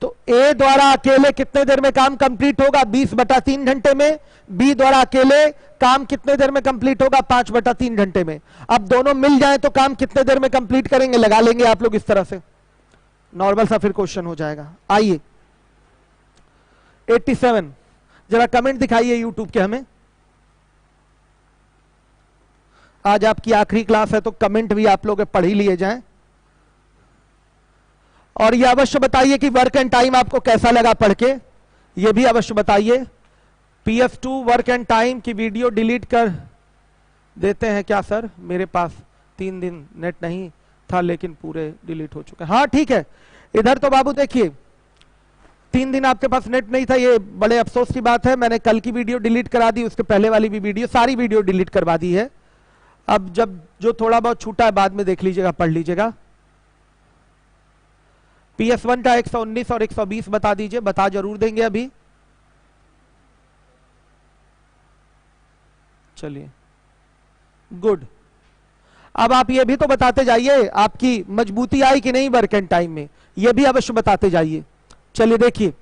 S1: तो A द्वारा अकेले कितने देर में काम कंप्लीट होगा, 20/3 घंटे में। B द्वारा अकेले काम कितने देर में कंप्लीट होगा, 5/3 घंटे में। अब दोनों मिल जाए तो काम कितने देर में कंप्लीट करेंगे, लगा लेंगे आप लोग इस तरह से, नॉर्मल सा फिर क्वेश्चन हो जाएगा। आइए 87 जरा कमेंट दिखाइए यूट्यूब के हमें, आज आपकी आखिरी क्लास है तो कमेंट भी आप लोग पढ़ ही लिए जाएं। और ये अवश्य बताइए कि वर्क एंड टाइम आपको कैसा लगा पढ़ के, ये भी अवश्य बताइए। PF2 वर्क एंड टाइम की वीडियो डिलीट कर देते हैं क्या सर, मेरे पास 3 दिन नेट नहीं था लेकिन पूरे डिलीट हो चुके हैं। हाँ ठीक है, इधर तो बाबू देखिए 3 दिन आपके पास नेट नहीं था, ये बड़े अफसोस की बात है। मैंने कल की वीडियो डिलीट करा दी, उसके पहले वाली भी वीडियो, सारी वीडियो डिलीट करवा दी है। अब जब जो थोड़ा बहुत छूटा है बाद में देख लीजिएगा, पढ़ लीजिएगा। PS1 का 119 और 120 बता दीजिए, बता जरूर देंगे अभी। चलिए गुड। अब आप ये भी तो बताते जाइए आपकी मजबूती आई कि नहीं वर्क एंड टाइम में, ये भी अवश्य बताते जाइए। चलिए देखिए,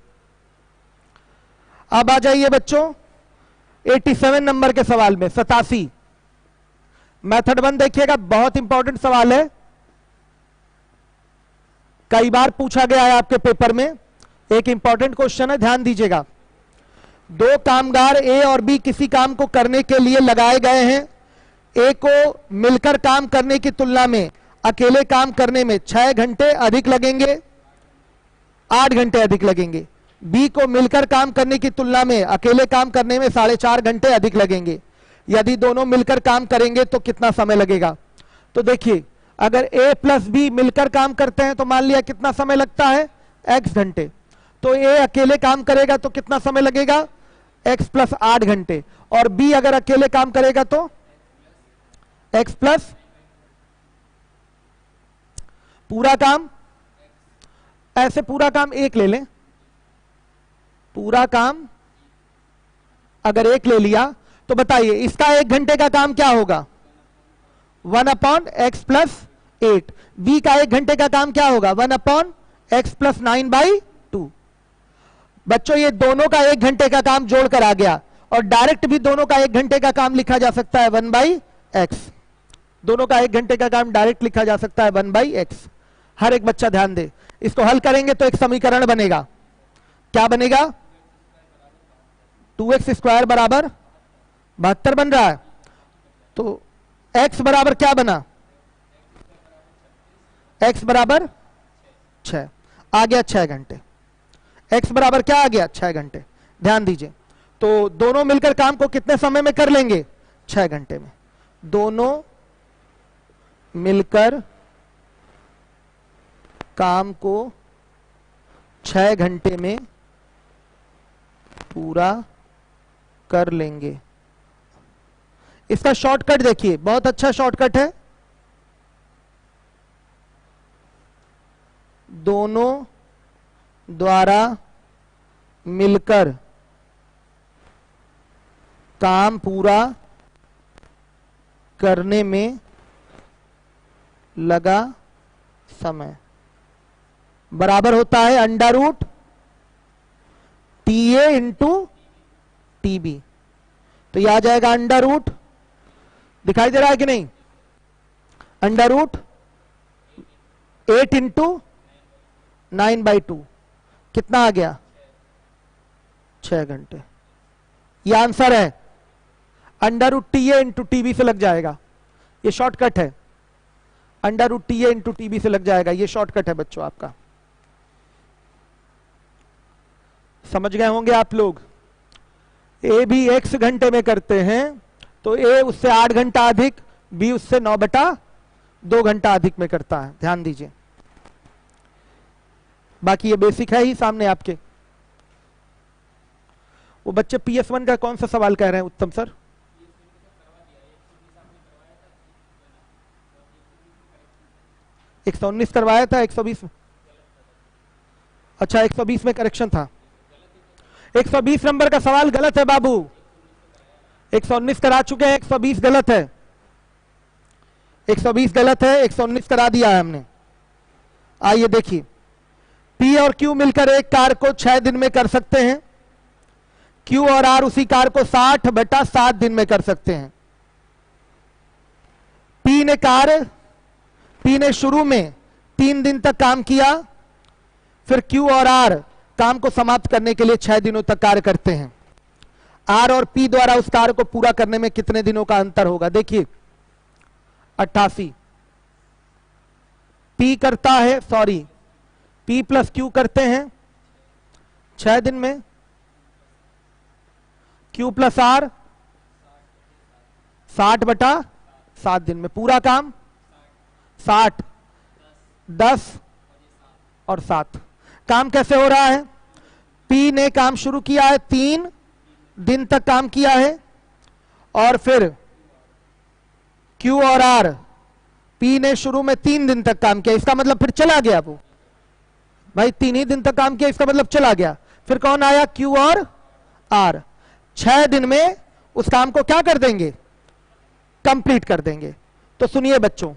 S1: अब आ जाइए बच्चों 87 नंबर के सवाल में, 87 मेथड 1 देखिएगा, बहुत इंपॉर्टेंट सवाल है, कई बार पूछा गया है आपके पेपर में, एक इंपॉर्टेंट क्वेश्चन है, ध्यान दीजिएगा। 2 कामगार ए और बी किसी काम को करने के लिए लगाए गए हैं। ए को मिलकर काम करने की तुलना में अकेले काम करने में 6 घंटे अधिक लगेंगे, 8 घंटे अधिक लगेंगे। बी को मिलकर काम करने की तुलना में अकेले काम करने में 4.5 घंटे अधिक लगेंगे। यदि दोनों मिलकर काम करेंगे तो कितना समय लगेगा? तो देखिए, अगर ए प्लस बी मिलकर काम करते हैं तो मान लिया कितना समय लगता है, x घंटे। तो ए अकेले काम करेगा तो कितना समय लगेगा, x प्लस 8 घंटे। और बी अगर अकेले काम करेगा तो x प्लस पूरा काम, ऐसे पूरा काम 1 ले लें, पूरा काम अगर 1 ले लिया तो बताइए इसका 1 घंटे का काम क्या होगा, 1/x प्लस 8। बी का 1 घंटे का काम क्या होगा, 1/x प्लस 9/2। बच्चों ये दोनों का 1 घंटे का काम जोड़कर आ गया, और डायरेक्ट भी दोनों का 1 घंटे का काम लिखा जा सकता है 1/x। दोनों का 1 घंटे का काम डायरेक्ट लिखा जा सकता है 1/x। हर एक बच्चा ध्यान दे, इसको हल करेंगे तो एक समीकरण बनेगा, क्या बनेगा, 2x स्क्वायर बराबर 72 बन रहा है। तो x बराबर क्या बना, x बराबर 6 आ गया, 6 घंटे। x बराबर क्या आ गया, 6 घंटे। ध्यान दीजिए, तो दोनों मिलकर काम को कितने समय में कर लेंगे, 6 घंटे में। दोनों मिलकर काम को 6 घंटे में पूरा कर लेंगे। इसका शॉर्टकट देखिए, बहुत अच्छा शॉर्टकट है, दोनों द्वारा मिलकर काम पूरा करने में लगा समय बराबर होता है under root TA into TB। तो यह आ जाएगा अंडर रूट, दिखाई दे रहा है कि नहीं, अंडर रूट 8 इंटू 9/2 कितना आ गया, 6 घंटे। यह आंसर है, under root TA into TB से लग जाएगा, ये शॉर्टकट है, under root TA into TB से लग जाएगा, ये शॉर्टकट है बच्चों आपका। समझ गए होंगे आप लोग। ए भी x घंटे में करते हैं तो ए उससे 8 घंटा अधिक, बी उससे 9/2 घंटा अधिक में करता है, ध्यान दीजिए। बाकी ये बेसिक है ही सामने आपके। वो बच्चे PS1 का कौन सा सवाल कह रहे हैं उत्तम सर? एक 119 करवाया था, 120, अच्छा 120 में करेक्शन था। 120 नंबर का सवाल गलत है बाबू, 119 करा चुके हैं, 120 गलत है, 120 गलत है, 119 करा दिया है हमने। आइए देखिए, P और Q मिलकर एक कार को 6 दिन में कर सकते हैं, Q और R उसी कार को 60/7 दिन में कर सकते हैं। P ने शुरू में 3 दिन तक काम किया, फिर Q और R काम को समाप्त करने के लिए 6 दिनों तक कार्य करते हैं। R और P द्वारा उस कार्य को पूरा करने में कितने दिनों का अंतर होगा? देखिए 88, P प्लस Q करते हैं 6 दिन में, Q प्लस R 60/7 दिन में, पूरा काम 60, 10 और 7। काम कैसे हो रहा है? पी ने काम शुरू किया है, 3 दिन तक काम किया है, और फिर क्यू और आर, पी ने शुरू में 3 दिन तक काम किया, इसका मतलब फिर चला गया वो भाई, 3 ही दिन तक काम किया, इसका मतलब चला गया। फिर कौन आया? क्यू और आर। 6 दिन में उस काम को क्या कर देंगे? कंप्लीट कर देंगे। तो सुनिए बच्चों,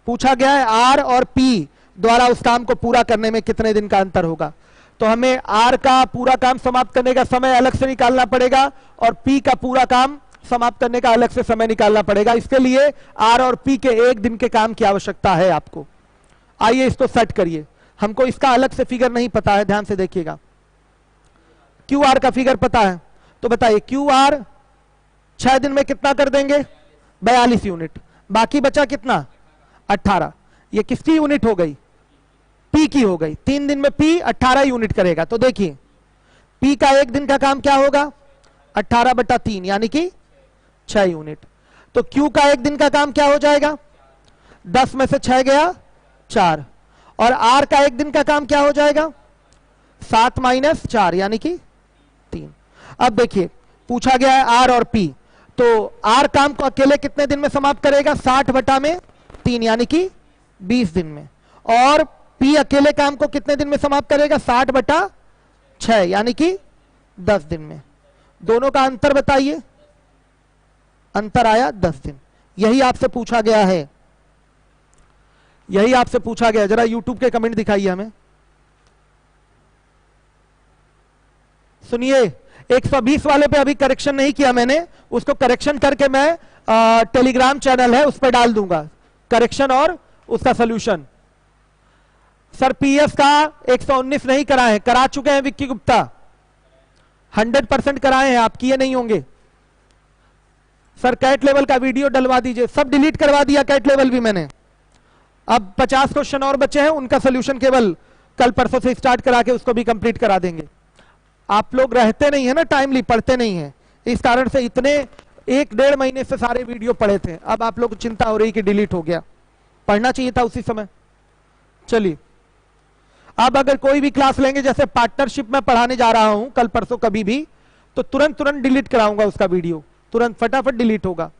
S1: पूछा गया है आर और पी द्वारा उस काम को पूरा करने में कितने दिन का अंतर होगा। तो हमें आर का पूरा काम समाप्त करने का समय अलग से निकालना पड़ेगा और पी का पूरा काम समाप्त करने का अलग से समय निकालना पड़ेगा। इसके लिए आर और पी के 1 दिन के काम की आवश्यकता है आपको। आइए इसको सेट करिए, हमको इसका अलग से फिगर नहीं पता है, ध्यान से देखिएगा। क्यू आर का फिगर पता है तो बताइए, क्यू आर 6 दिन में कितना कर देंगे? 42 यूनिट। बाकी बचा कितना? 18। ये किसकी यूनिट हो गई? पी की हो गई। 3 दिन में पी 18 यूनिट करेगा। तो देखिए पी का 1 दिन का काम क्या होगा? 18/3 यानी कि 6 यूनिट। तो क्यू का 1 दिन का काम क्या हो जाएगा? 10 में से 6 गया 4। और आर का 1 दिन का काम क्या हो जाएगा? 7 - 4 यानी कि 3। अब देखिए पूछा गया है आर और पी, तो आर काम को अकेले कितने दिन में समाप्त करेगा? 60/3 यानी कि 20 दिन में। और पी अकेले काम को कितने दिन में समाप्त करेगा? 60/6 यानी कि 10 दिन में। दोनों का अंतर बताइए। अंतर आया 10 दिन। यही आपसे पूछा गया है, यही आपसे पूछा गया। जरा YouTube के कमेंट दिखाइए हमें। सुनिए 120 वाले पे अभी करेक्शन नहीं किया मैंने, उसको करेक्शन करके मैं टेलीग्राम चैनल है उस पर डाल दूंगा करेक्शन और उसका सॉल्यूशन। सर पीएफ का 119 नहीं कराए, करा चुके हैं विक्की गुप्ता, 100% कराए हैं, आप किए नहीं होंगे। सर कैट लेवल का वीडियो डलवा दीजिए, सब डिलीट करवा दिया कैट लेवल भी मैंने। अब 50 क्वेश्चन और बचे हैं, उनका सोल्यूशन केवल कल परसों से स्टार्ट करा के उसको भी कंप्लीट करा देंगे। आप लोग रहते नहीं है ना, टाइमली पढ़ते नहीं है, इस कारण से इतने 1-1.5 महीने से सारे वीडियो पढ़े थे। अब आप लोग को चिंता हो रही कि डिलीट हो गया, पढ़ना चाहिए था उसी समय। चलिए अब अगर कोई भी क्लास लेंगे, जैसे पार्टनरशिप में पढ़ाने जा रहा हूं कल परसों कभी भी, तो तुरंत डिलीट कराऊंगा उसका वीडियो, तुरंत फटाफट डिलीट होगा।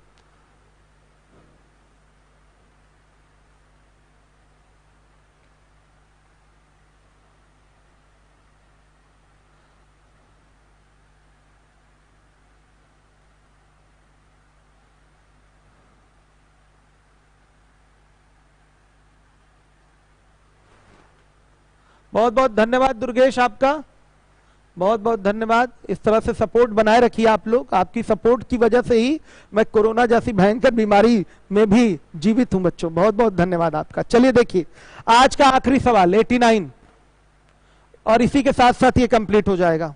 S1: बहुत बहुत धन्यवाद दुर्गेश, आपका बहुत बहुत धन्यवाद। इस तरह से सपोर्ट बनाए रखिए आप लोग, आपकी सपोर्ट की वजह से ही मैं कोरोना जैसी भयंकर बीमारी में भी जीवित हूं बच्चों, बहुत बहुत धन्यवाद आपका। चलिए देखिए आज का आखिरी सवाल 89, और इसी के साथ साथ ये कंप्लीट हो जाएगा।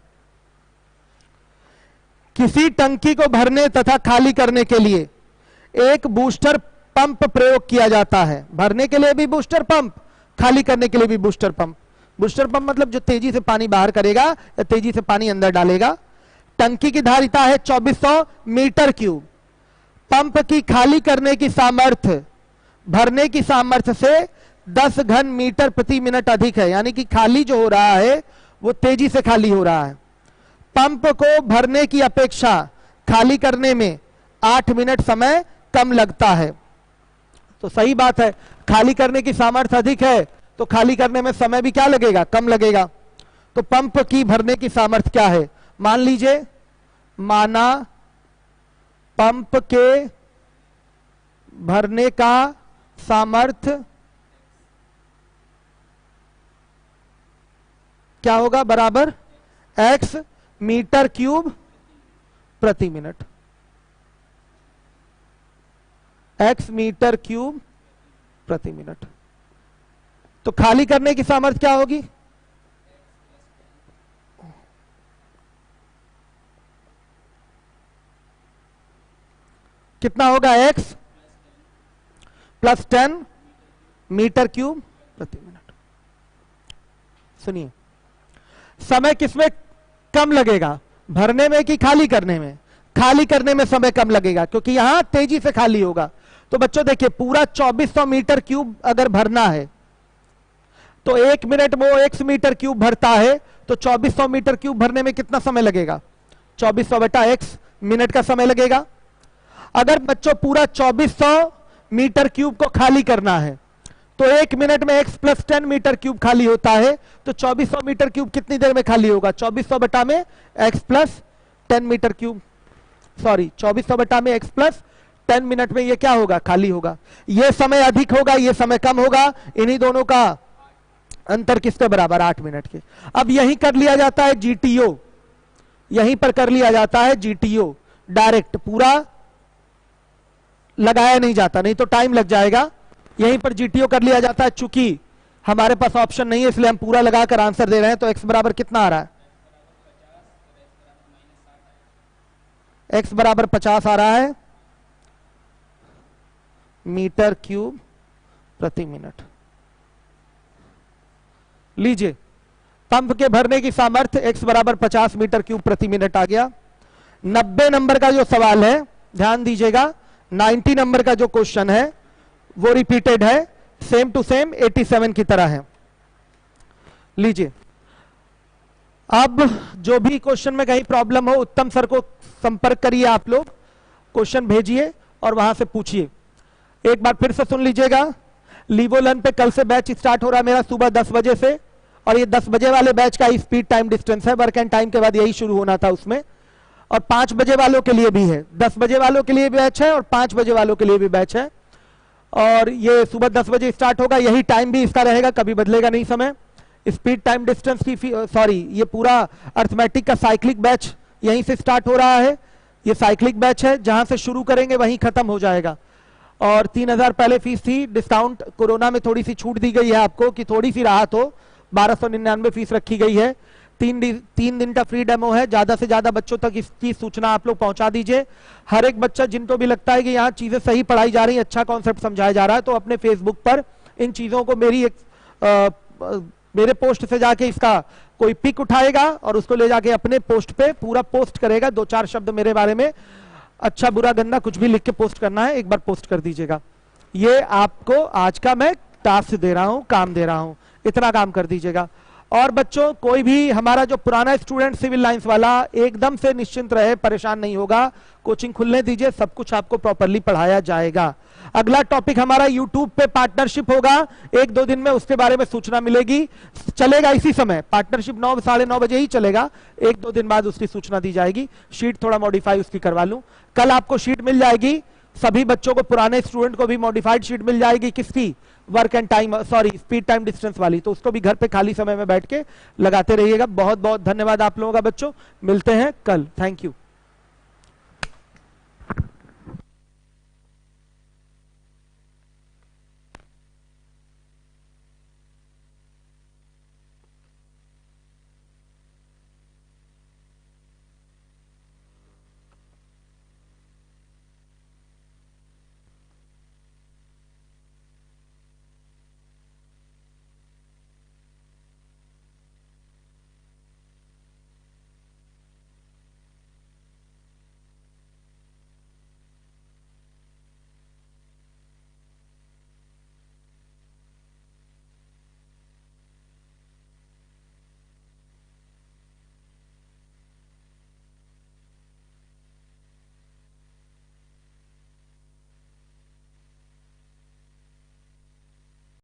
S1: किसी टंकी को भरने तथा खाली करने के लिए एक बूस्टर पंप प्रयोग किया जाता है। भरने के लिए भी बूस्टर पंप, खाली करने के लिए भी बूस्टर पंप। बूस्टर पंप मतलब जो तेजी से पानी बाहर करेगा या तेजी से पानी अंदर डालेगा। टंकी की धारिता है 2400 मीटर क्यूब। पंप की खाली करने की सामर्थ्य भरने की सामर्थ्य से 10 घन मीटर प्रति मिनट अधिक है, यानी कि खाली जो हो रहा है वो तेजी से खाली हो रहा है। पंप को भरने की अपेक्षा खाली करने में 8 मिनट समय कम लगता है। तो सही बात है, खाली करने की सामर्थ्य अधिक है तो खाली करने में समय भी क्या लगेगा? कम लगेगा। तो पंप की भरने की सामर्थ्य क्या है? मान लीजिए, माना पंप के भरने का सामर्थ्य क्या होगा? बराबर x मीटर क्यूब प्रति मिनट। x मीटर क्यूब प्रति मिनट। तो खाली करने की सामर्थ्य क्या होगी? कितना होगा? x + 10 मीटर क्यूब प्रति मिनट। सुनिए, समय किसमें कम लगेगा? भरने में कि खाली करने में? खाली करने में समय कम लगेगा, क्योंकि यहां तेजी से खाली होगा। तो बच्चों देखिए, पूरा 2400 मीटर क्यूब अगर भरना है तो 1 मिनट में वो x मीटर क्यूब भरता है, तो 2400 मीटर क्यूब भरने में कितना समय लगेगा? 2400 बटा x मिनट का समय लगेगा। अगर बच्चों पूरा 2400 मीटर क्यूब को खाली करना है तो 1 मिनट में x प्लस 10 मीटर क्यूब खाली होता है, तो 2400 मीटर क्यूब कितनी देर में खाली होगा? 2400 बटा में x plus 10 metre cube, sorry 2400 बटा में x प्लस 10 मिनट में ये क्या होगा? खाली होगा। ये समय अधिक होगा, ये समय कम होगा, इन्हीं दोनों का अंतर किसके बराबर? 8 मिनट के। अब यहीं कर लिया जाता है GTO, यहीं पर कर लिया जाता है GTO डायरेक्ट, पूरा लगाया नहीं जाता, नहीं तो टाइम लग जाएगा। यहीं पर GTO कर लिया जाता है, चूंकि हमारे पास ऑप्शन नहीं है इसलिए हम पूरा लगाकर आंसर दे रहे हैं। तो x बराबर कितना आ रहा है? x बराबर 50 आ रहा है मीटर क्यूब प्रति मिनट। लीजिए, पंप के भरने की सामर्थ्य x बराबर 50 मीटर क्यूब प्रति मिनट आ गया। 90 नंबर का जो सवाल है, ध्यान दीजिएगा, 90 नंबर का जो क्वेश्चन है वो रिपीटेड है, सेम टू सेम 87 की तरह है। लीजिए, अब जो भी क्वेश्चन में कहीं प्रॉब्लम हो, उत्तम सर को संपर्क करिए, आप लोग क्वेश्चन भेजिए और वहां से पूछिए। एक बार फिर से सुन लीजिएगा, लीवोलन पे कल से बैच स्टार्ट हो रहा है मेरा सुबह 10 बजे से, और ये 10 बजे वाले बैच का स्पीड टाइम डिस्टेंस है, वर्क एंड टाइम के बाद यही शुरू होना था उसमें। और 5 बजे वालों के लिए भी है, 10 बजे वालों के लिए भी बैच है और 5 बजे वालों के लिए भी बैच है। और ये सुबह 10 बजे स्टार्ट होगा, यही टाइम भी इसका रहेगा, कभी बदलेगा नहीं समय। स्पीड टाइम डिस्टेंस की सॉरी, ये पूरा अर्थमेटिक का साइक्लिक बैच यहीं से स्टार्ट हो रहा है। ये साइक्लिक बैच है, जहां से शुरू करेंगे वहीं खत्म हो जाएगा। और 3000 पहले फीस थी, डिस्काउंट कोरोना में थोड़ी सी छूट दी गई है आपको कि थोड़ी सी राहत हो, 1299 फीस रखी गई है। 3 दिन का फ्री डेमो है, ज्यादा से ज्यादा बच्चों तक इसकी सूचना आप लोग पहुंचा दीजिए। हर एक बच्चा जिनको भी लगता है कि यहाँ चीजें सही पढ़ाई जा रही है, अच्छा कॉन्सेप्ट समझाया जा रहा है, तो अपने फेसबुक पर इन चीजों को मेरे पोस्ट से जाके इसका कोई पिक उठाएगा और उसको ले जाके अपने पोस्ट पे पूरा पोस्ट करेगा। 2-4 शब्द मेरे बारे में अच्छा बुरा गंदा कुछ भी लिख के पोस्ट करना है, एक बार पोस्ट कर दीजिएगा। ये आपको आज का मैं टास्क दे रहा हूं, काम दे रहा हूं, इतना काम कर दीजिएगा। और बच्चों, कोई भी हमारा जो पुराना स्टूडेंट सिविल लाइंस वाला एकदम से निश्चिंत रहे, परेशान नहीं होगा, कोचिंग खुलने दीजिए, सब कुछ आपको प्रॉपरली पढ़ाया जाएगा। अगला टॉपिक हमारा यूट्यूब पे पार्टनरशिप होगा, 1-2 दिन में उसके बारे में सूचना मिलेगी, चलेगा इसी समय, पार्टनरशिप 9 साढ़े 9 बजे ही चलेगा, 1-2 दिन बाद उसकी सूचना दी जाएगी। शीट थोड़ा मॉडिफाई उसकी करवा लूं, कल आपको शीट मिल जाएगी, सभी बच्चों को, पुराने स्टूडेंट को भी मॉडिफाइड शीट मिल जाएगी। किसकी? Work and time, sorry speed time distance वाली, तो उसको भी घर पे खाली समय में बैठ के लगाते रहिएगा। बहुत बहुत धन्यवाद आप लोगों का बच्चों, मिलते हैं कल, थैंक यू।